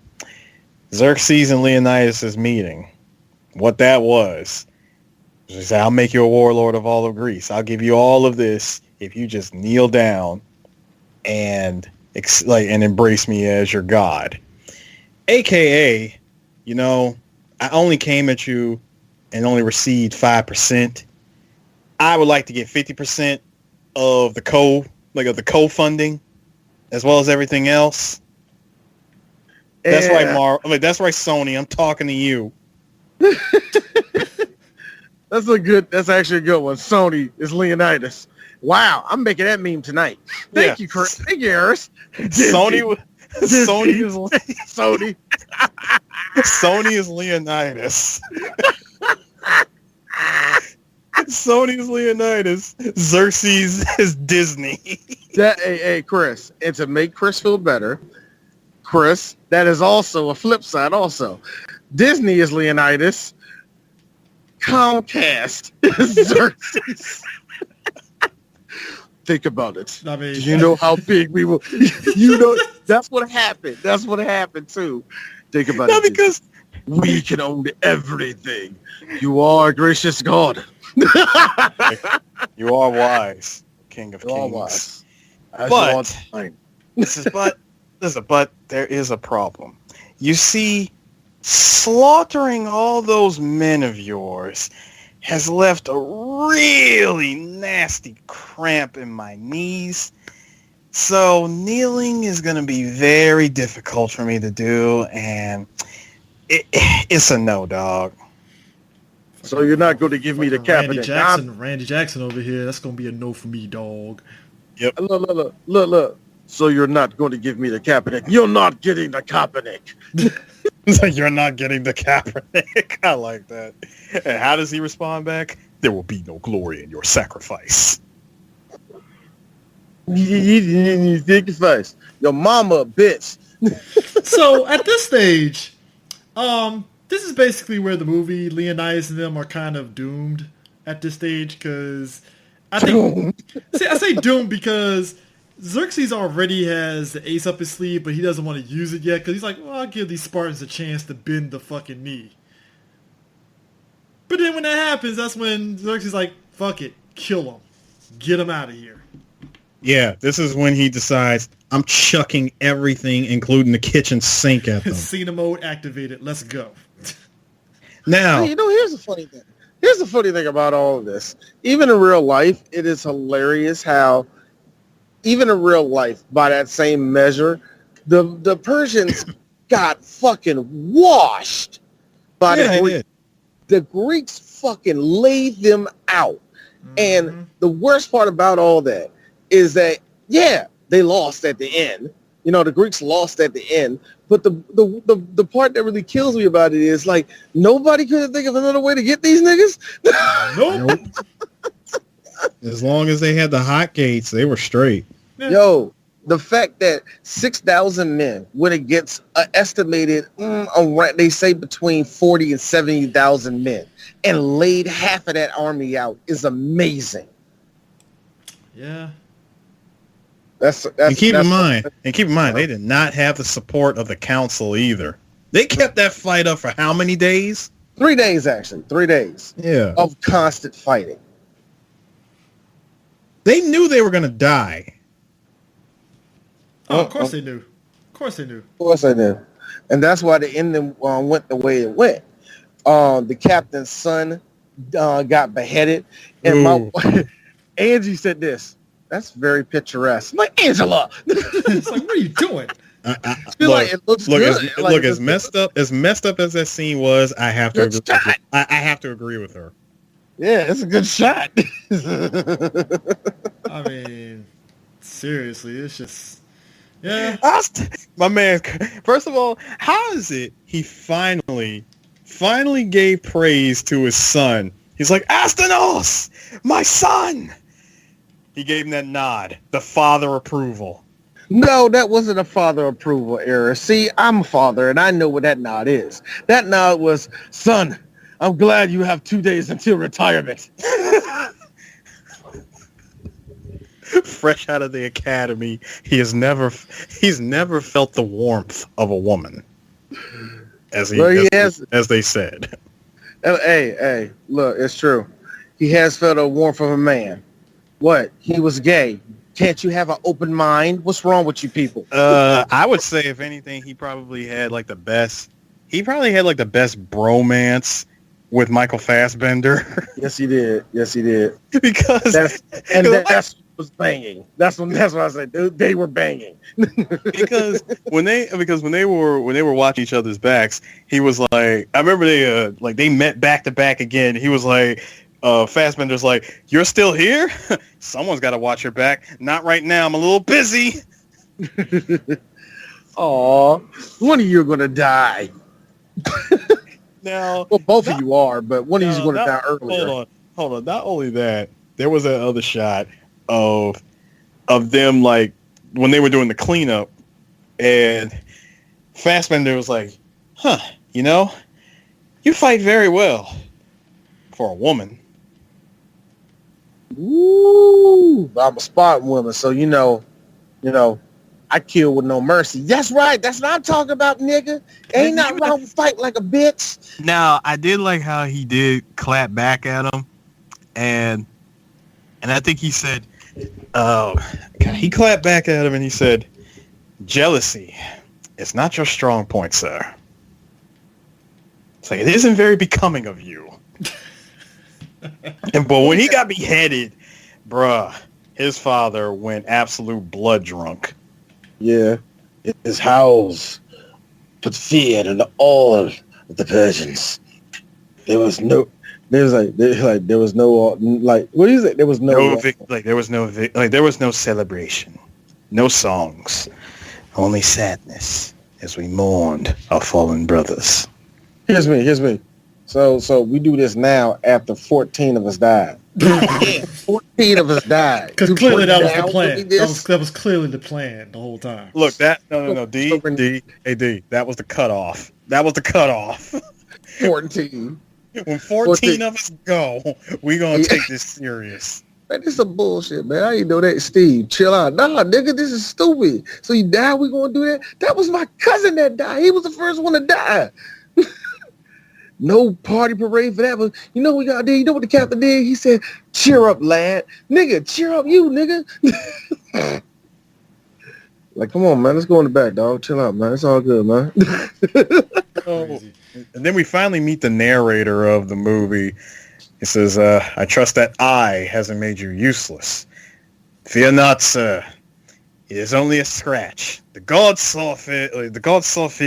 Xerxes and Leonidas' meeting. What that was. He said, I'll make you a warlord of all of Greece. I'll give you all of this if you just kneel down and embrace me as your god. AKA, I only came at you and only received 5%. I would like to get 50% of the co-funding, as well as everything else. That's right, that's right, Sony. I'm talking to you. That's actually a good one. Sony is Leonidas. Wow, I'm making that meme tonight. Thank you, Kurt. Thank you, Harris. Sony is Leonidas. Sony is Leonidas. Xerxes is Disney. Hey, Chris. And to make Chris feel better, Chris, that is also a flip side also. Disney is Leonidas. Comcast is Xerxes. Think about it. I mean, you know how big we will. That's what happened. That's what happened too. Think about it. Because we can own everything. You are a gracious God. You are wise, King of Kings. But there is a problem. You see, slaughtering all those men of yours has left a really nasty cramp in my knees. So kneeling is going to be very difficult for me to do, and it's a no, dog. So you're not going to give me the Kaepernick. Randy Jackson over here. That's going to be a no for me, dog. Yep. Look. So you're not going to give me the Kaepernick. You're not getting the Kaepernick. You're not getting the Kaepernick. I like that. And how does he respond back? There will be no glory in your sacrifice. You sacrifice. Your mama, bitch. So at this stage, this is basically where the movie Leonidas and them are kind of doomed at this stage, because I think I say doomed because Xerxes already has the ace up his sleeve, but he doesn't want to use it yet because he's like, well, I'll give these Spartans a chance to bend the fucking knee. But then when that happens, that's when Xerxes is like, fuck it, kill him, get him out of here. Yeah, this is when he decides, I'm chucking everything, including the kitchen sink at them. Cena mode activated, let's go. Now, hey, here's the funny thing. Here's the funny thing about all of this. Even in real life, it is hilarious how even in real life, by that same measure, the Persians got fucking washed by the Greeks. The Greeks fucking laid them out. Mm-hmm. And the worst part about all that is that, yeah, they lost at the end. The Greeks lost at the end. But the part that really kills me about it is, like, nobody could think of another way to get these niggas. Nope. As long as they had the hotgates, they were straight. Yo, the fact that 6,000 men went against an estimated, they say between 40 and 70,000 men, and laid half of that army out is amazing. Yeah. And keep in mind, they did not have the support of the council either. They kept that fight up for how many days? 3 days, actually. 3 days. Yeah. Of constant fighting. They knew they were going to die. Oh, of course they knew. Of course they knew. Of course they knew. And that's why the ending went the way it went. The captain's son got beheaded. And Angie said this. That's very picturesque. I'm like, Angela! It's like, what are you doing? Look, as messed up as that scene was, I have to agree. I have to agree with her. Yeah, it's a good shot. I mean, seriously, it's just... Yeah. My man, first of all, how is it he finally gave praise to his son? He's like, Astanos, my son! He gave him that nod, the father approval. No, that wasn't a father approval error. See, I'm a father, and I know what that nod is. That nod was, son, I'm glad you have 2 days until retirement. Fresh out of the academy, he's never felt the warmth of a woman, as they said. Hey, look, it's true. He has felt the warmth of a man. What? He was gay. Can't you have an open mind? What's wrong with you people? I would say, if anything, he probably had like the best bromance with Michael Fassbender. Yes, he did. because that's was banging. That's what I said. They were banging. because when they were watching each other's backs, he was like, I remember they met back to back again. He was like, Fassbender's like, you're still here? Someone's got to watch your back. Not right now. I'm a little busy. Aw, one of you are gonna die. Now, well, both of you are, but one of you is going to die earlier. Hold on. Not only that, there was that other shot of them, like, when they were doing the cleanup, and Fassbender was like, you fight very well for a woman. Ooh, I'm a Spartan woman, so I kill with no mercy. That's right. That's what I'm talking about, nigga. Ain't nothing wrong with fight like a bitch. Now, I did like how he did clap back at him, and I think he said, he clapped back at him and he said, jealousy is not your strong point, sir. It's like, it isn't very becoming of you. But when he got beheaded, bruh, his father went absolute blood drunk. Yeah. His howls put fear into all of the Persians. There was no what do you say? There was there was no celebration, no songs, only sadness as we mourned our fallen brothers. Here's me. So we do this now after 14 of us died. 14 of us died. Because clearly that was the plan. That was clearly the plan the whole time. Look, no, D, that was the cutoff. 14. When 14 of us go, we gonna take this serious. Man, this is some bullshit, man. I ain't know that. Steve, chill out. Nah, nigga, this is stupid. So you die, we gonna do that? That was my cousin that died. He was the first one to die. No party parade for that. But you know what we got to do? You know what the captain did? He said, cheer up, lad. Nigga, cheer up you, nigga. Like, come on, man. Let's go in the back, dog. Chill out, man. It's all good, man. And then we finally meet the narrator of the movie. He says, I trust that eye hasn't made you useless. Fear not, sir. It is only a scratch. The gods saw fit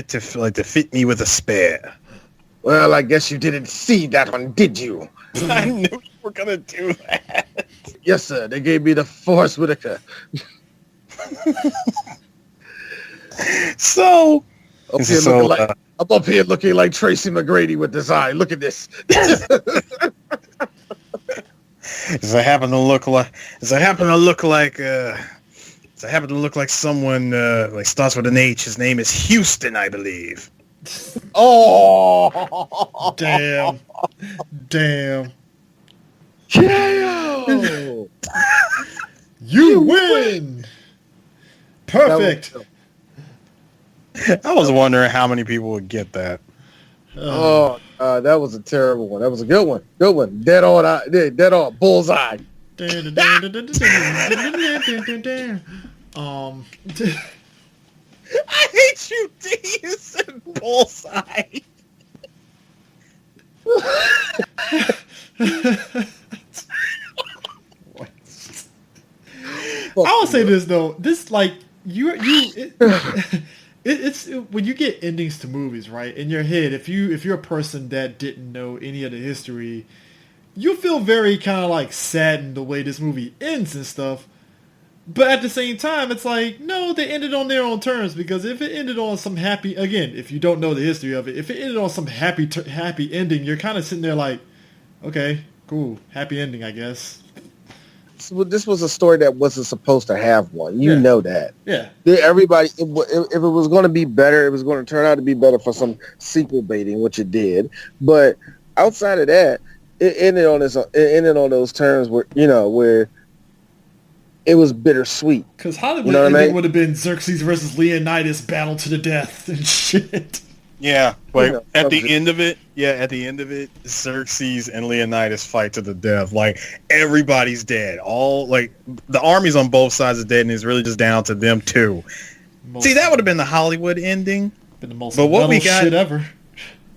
to fit me with a spare. Well, I guess you didn't see that one, did you? I knew you were going to do that. Yes, sir. They gave me the Forrest Whitaker. So... I'm up here looking like Tracy McGrady with this eye. Look at this. Does I happen to look like someone like starts with an H? His name is Houston, I believe. Oh, damn. KO. You win. Perfect. I was wondering how many people would get that. That was a terrible one. That was a good one. Dead on. Bullseye. I hate you, D. You said bullseye. I'll say this though. This like it's when you get endings to movies, right? In your head, if you're a person that didn't know any of the history, you feel very kind of like saddened the way this movie ends and stuff. But at the same time, it's like, no, they ended on their own terms, because if it ended on some happy, again, if you don't know the history of it, if it ended on some happy ending, you're kind of sitting there like, okay, cool, happy ending, I guess. This was a story that wasn't supposed to have one. You know that. Yeah. Everybody, if it was going to be better, it was going to turn out to be better for some sequel baiting, which it did. But outside of that, it ended on those terms where it was bittersweet. Because Hollywood would have been Xerxes versus Leonidas battle to the death and shit. Yeah, like at the end of it, Xerxes and Leonidas fight to the death. Like everybody's dead. All like the armies on both sides are dead, and it's really just down to them two. See, that would have been the Hollywood ending. Been the most metal shit ever.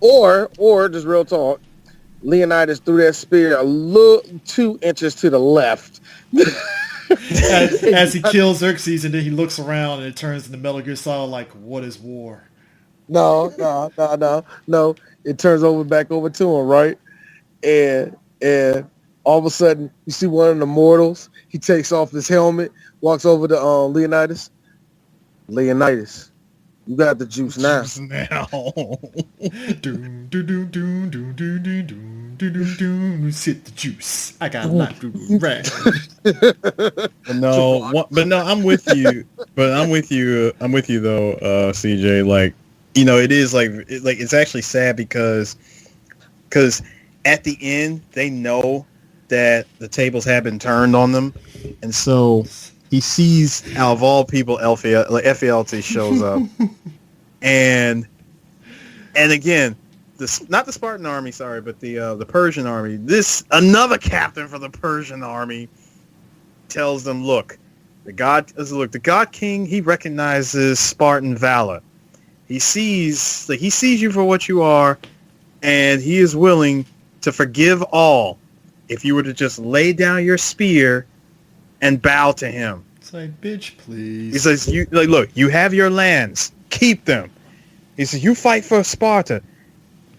Or just real talk, Leonidas threw that spear a little 2 inches to the left. as he kills Xerxes, and then he looks around and it turns into Metal Gear Solid like, what is war? No. It turns back over to him, right? And all of a sudden, you see one of the mortals. He takes off his helmet, walks over to Leonidas. Leonidas, you got the juice now. Sit the juice. I got a lot to rag. No, I'm with you. But I'm with you though, CJ. Like, it is it's actually sad because at the end they know that the tables have been turned on them, and so he sees, out of all people, FELT shows up, and again, not the Spartan army, sorry, but the Persian army. Another captain for the Persian army tells them, look, the God King, he recognizes Spartan valor. He sees you for what you are, and he is willing to forgive all if you were to just lay down your spear and bow to him. It's like, bitch, please. He says, look, you have your lands, keep them. He says, you fight for Sparta.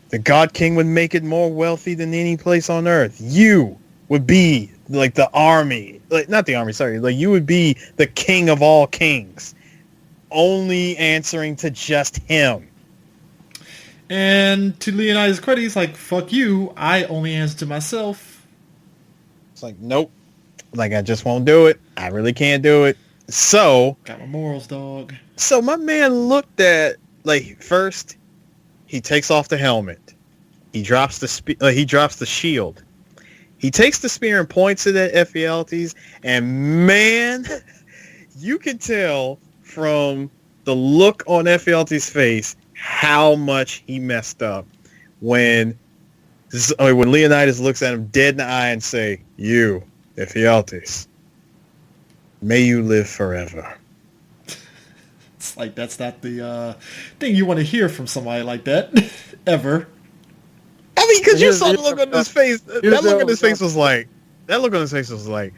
The God King would make it more wealthy than any place on earth. You would be like the army, like not the army, sorry, like you would be the king of all kings, only answering to just him. And to Leonidas' credit, he's like, fuck you, I only answer to myself. It's like, nope, like I just won't do it. I really can't do it. So got my morals, dog. So my man looked at, like, first he takes off the helmet. He drops the shield. He takes the spear and points it at Ephialtes, and man, you can tell from the look on Ephialtes' face how much he messed up when Leonidas looks at him dead in the eye and say, "You, Ephialtes, may you live forever." It's like that's not the thing you want to hear from somebody like that ever. I mean, because you saw the look on his face. That look on his face was like,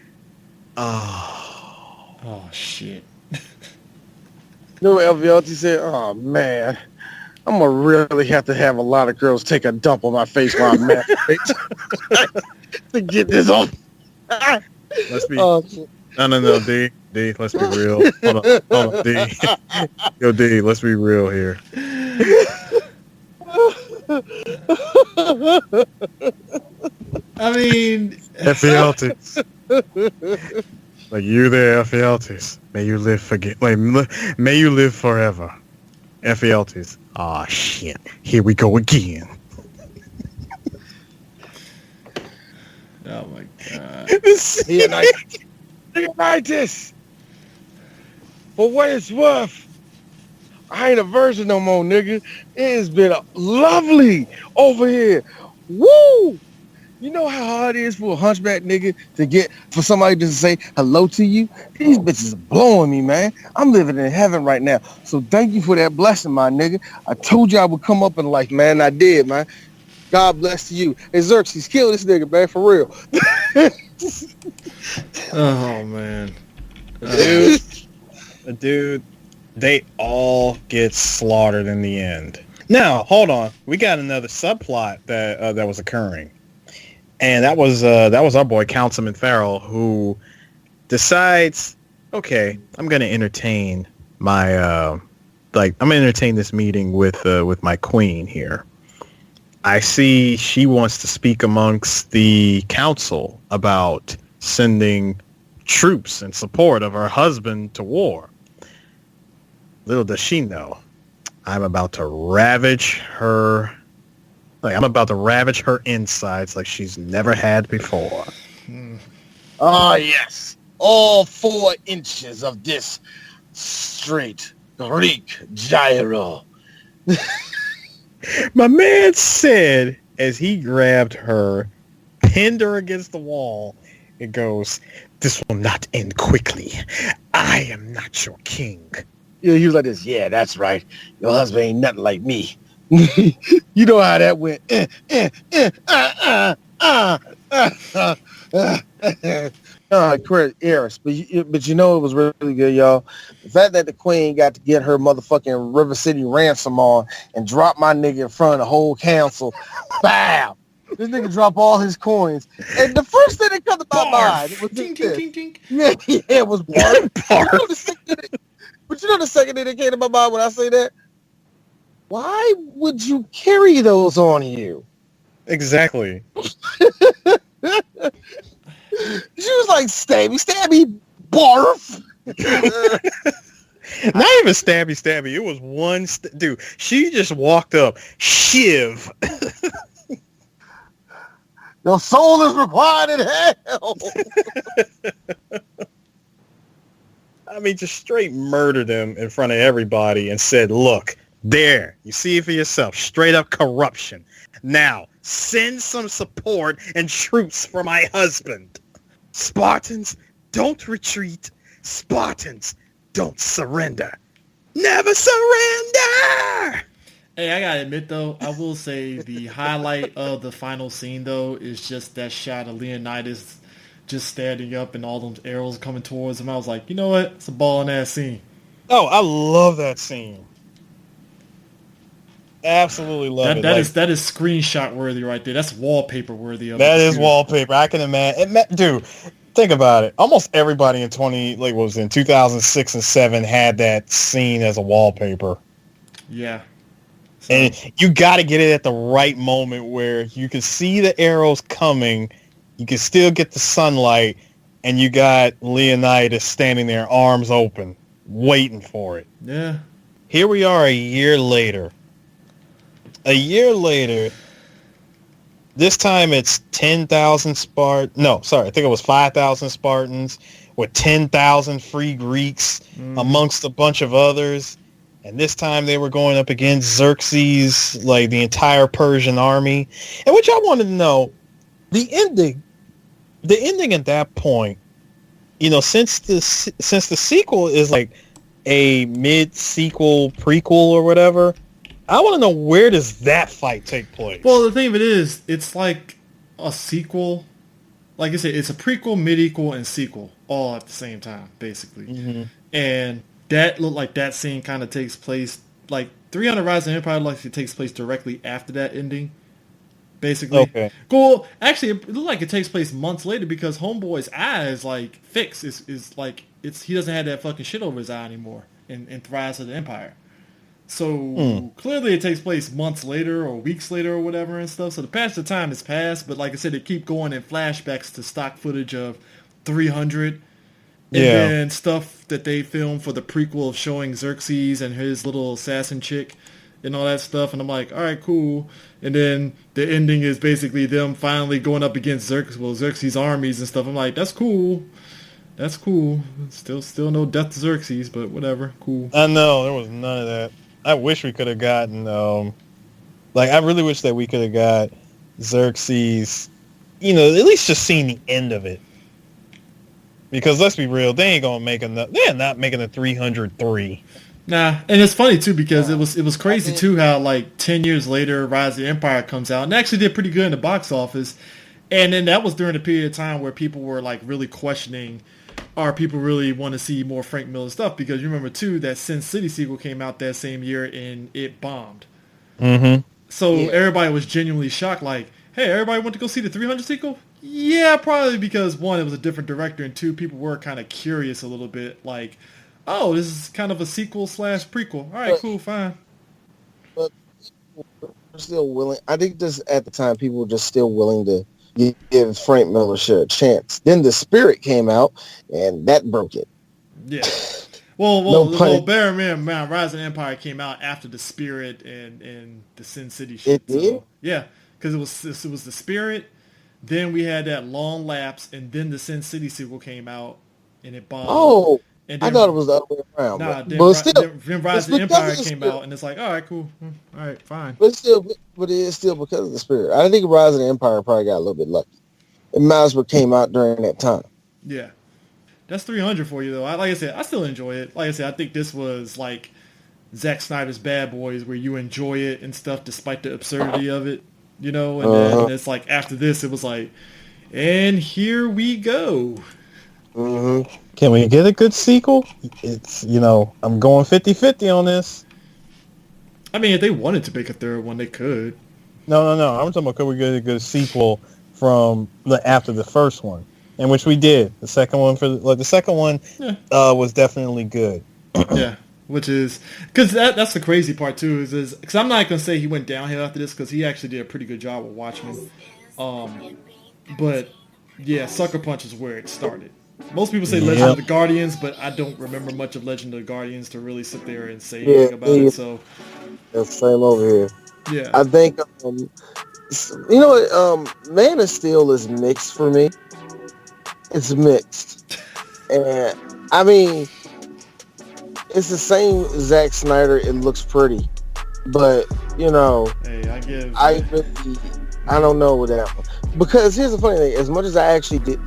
oh shit. You know what Ephialtes said? Oh man, I'm gonna really have to have a lot of girls take a dump on my face while I'm masturbate to get this off. Let's be no, D, let's be real. Hold on, D. Yo, D, let's be real here. I mean, Ephialtes. Like, you there, Ephialtes. May you live may you live forever. Ephialtes. Aw, shit. Here we go again. Oh my god. Leonidas. For what it's worth, I ain't a virgin no more, nigga. It has been lovely over here. Woo! You know how hard it is for a hunchback nigga for somebody to say hello to you? These bitches are blowing me, man. I'm living in heaven right now. So thank you for that blessing, my nigga. I told you I would come up in life, man. I did, man. God bless you. Hey, Xerxes, kill this nigga, man, for real. Oh, man. Dude, they all get slaughtered in the end. Now, hold on. We got another subplot that was occurring. And that was our boy Councilman Farrell, who decides, okay, I'm gonna entertain this meeting with my queen here. I see she wants to speak amongst the council about sending troops in support of her husband to war. Little does she know, I'm about to ravage her. I'm about to ravage her insides like she's never had before. Ah, yes. All 4 inches of this straight Greek gyro. My man said, as he grabbed her, pinned her against the wall, it goes, "This will not end quickly. I am not your king." Yeah, he was like this. Yeah, that's right. Your husband ain't nothing like me. You know how that went. Eris, but you know it was really good, y'all. The fact that the queen got to get her motherfucking River City Ransom on and drop my nigga in front of the whole council. Bow. This nigga drop all his coins, and the first thing that comes to my mind was tink, tink, tink, tink. Yeah, it was barf. But you know the second thing that came to my mind when I say that? Why would you carry those on you? Exactly. She was like, stabby, barf. Not even stabby. It was one, dude. She just walked up, shiv. Your soul is required in hell. I mean, just straight murdered him in front of everybody and said, "Look, there, you see it for yourself. Straight up corruption. Now, send some support and troops for my husband. Spartans, don't retreat. Spartans, don't surrender. Never surrender!" Hey, I gotta admit though, I will say the highlight of the final scene though is just that shot of Leonidas just standing up and all those arrows coming towards him. I was like, you know what? It's a balling ass scene. Oh, I love that scene. Absolutely love it. That is screenshot worthy right there. That's wallpaper worthy of that it. That is wallpaper. I can imagine. Dude, think about it. Almost everybody in 2006 and 7 had that scene as a wallpaper. Yeah. So. And you got to get it at the right moment where you can see the arrows coming, you can still get the sunlight, and you got Leonidas standing there, arms open, waiting for it. Yeah. Here we are a year later. This time it's 10,000 Spartans. No, sorry, I think it was 5,000 Spartans with 10,000 free Greeks amongst a bunch of others. And this time they were going up against Xerxes, like the entire Persian army. And which I wanted to know, the ending at that point, you know, since the sequel is like a mid-sequel prequel or whatever, I want to know, where does that fight take place? Well, the thing of it is, it's like a sequel. Like I said, it's a prequel, mid-equal, and sequel all at the same time, basically. Mm-hmm. And that looked like that scene kind of takes place, like 300 Rise of the Empire looks like it takes place directly after that ending, basically. Okay. Cool. Actually, it looked like it takes place months later because Homeboy's eye is like fixed. Is like he doesn't have that fucking shit over his eye anymore in Rise of the Empire. So clearly it takes place months later or weeks later or whatever and stuff. So the passage of time has passed, but like I said, they keep going in flashbacks to stock footage of 300 and then stuff that they filmed for the prequel of showing Xerxes and his little assassin chick and all that stuff. And I'm like, all right, cool. And then the ending is basically them finally going up against Xerxes' armies and stuff. I'm like, that's cool. That's cool. Still no death to Xerxes, but whatever. Cool. I know, there was none of that. I wish we could have gotten, I really wish that we could have got Xerxes, you know, at least just seeing the end of it. Because let's be real, they ain't gonna make enough. They're not making a 303. Nah, and it's funny too because it was crazy too how like 10 years later, Rise of the Empire comes out and actually did pretty good in the box office, and then that was during a period of time where people were like really questioning. Or people really want to see more Frank Miller stuff because you remember too that Sin City sequel came out that same year and it bombed. Mm-hmm. So everybody was genuinely shocked. Like, hey, everybody went to go see the 300 sequel? Yeah, probably because one, it was a different director, and two, people were kind of curious a little bit. Like, oh, this is kind of a sequel / prequel. All right, cool, fine. But we're still willing. I think just at the time, people were just still willing to give Frank Miller a chance. Then The Spirit came out, and that broke it. Yeah. Well, bear in mind, Rise of the Empire came out after The Spirit and the Sin City shit. It did? So, yeah, because it was The Spirit, then we had that long lapse, and then the Sin City sequel came out, and it bombed. Oh, and then, I thought it was the other way around. Nah, then Rise of the Empire came out, and it's like, all right, cool. All right, fine. But it is still because of The Spirit. I think Rise of the Empire probably got a little bit lucky. It might as well came out during that time. Yeah. That's 300 for you, though. Like I said, I still enjoy it. Like I said, I think this was like Zack Snyder's Bad Boys, where you enjoy it and stuff despite the absurdity of it, you know? And then it's like, after this, it was like, and here we go. Mm-hmm. Can we get a good sequel? It's, you know, I'm going 50-50 on this. I mean, if they wanted to make a third one, they could. No. I'm talking about, could we get a good sequel from after the first one? In which we did. The second one was definitely good. Yeah, which is because that's the crazy part too. Is because I'm not gonna say he went downhill after this because he actually did a pretty good job with Watchmen. But yeah, Sucker Punch is where it started. Most people say Legend of the Guardians, but I don't remember much of Legend of the Guardians to really sit there and say anything about it. So that's the same over here. Yeah, I think you know what, Man of Steel is mixed for me. It's mixed, and I mean, it's the same Zack Snyder. It looks pretty, but you know, hey, I don't know with that one. Because here's the funny thing. As much as I actually did,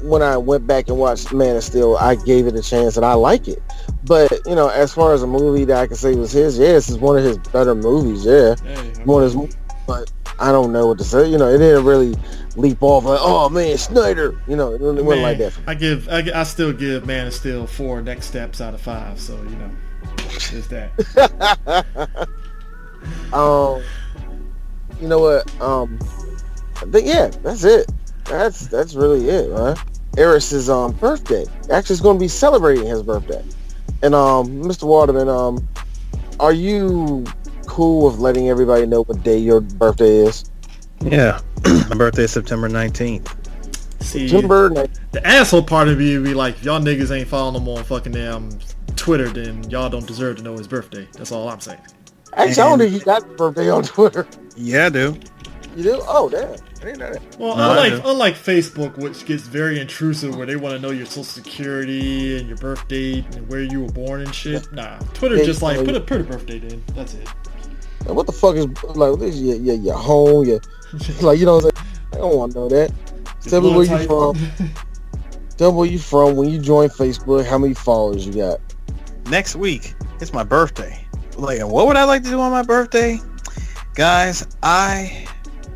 when I went back and watched Man of Steel, I gave it a chance and I like it. But, you know, as far as a movie that I can say was his, this is one of his better movies, one of his, but I don't know what to say. You know, it didn't really leap off like, oh man, Snyder. You know, it wasn't like that. I still give Man of Steel 4 next steps out of 5. So you know, there's that. You know what? I think that's it. That's really it, man. Eris's birthday. Actually, it's going to be celebrating his birthday. And Mr. Waterman, are you cool with letting everybody know what day your birthday is? Yeah, my birthday is September 19th. See, September 19th. The asshole part of you be like, if y'all niggas ain't following him on fucking damn Twitter, then y'all don't deserve to know his birthday. That's all I'm saying. Actually, I don't think you got the birthday on Twitter. Yeah, I do. You do? Oh, damn. I didn't know that. Well, unlike Facebook, which gets very intrusive, where they want to know your social security and your birth date and where you were born and shit. Nah, Twitter just like put a birthday in. That's it. And what the fuck is like this? Your home, like, you know what I'm saying? I don't want to know that. Tell me where you from. Tell me where you from. When you join Facebook, how many followers you got? Next week, it's my birthday. Like, what would I like to do on my birthday? Guys, I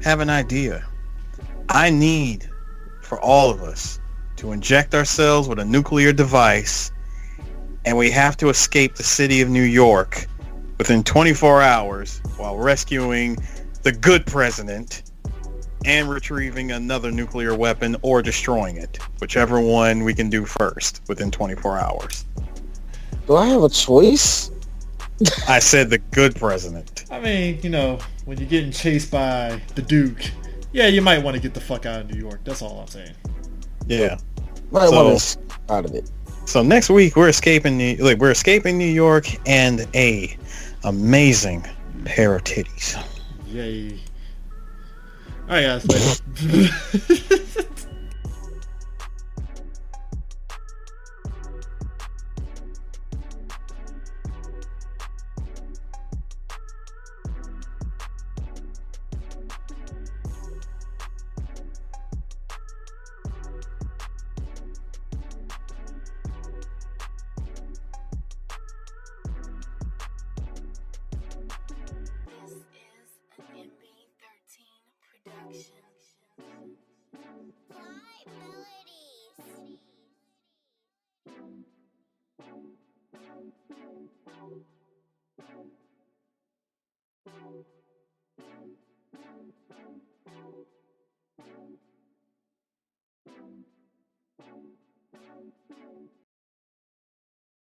have an idea. I need for all of us to inject ourselves with a nuclear device, and we have to escape the city of New York within 24 hours while rescuing the good president and retrieving another nuclear weapon or destroying it. Whichever one we can do first within 24 hours. Do I have a choice? I said the good president. I mean, you know, when you're getting chased by the Duke, yeah, you might want to get the fuck out of New York. That's all I'm saying. Yeah. Might want to escape out of it. So next week we're escaping New York and a amazing pair of titties. Yay. All right, guys.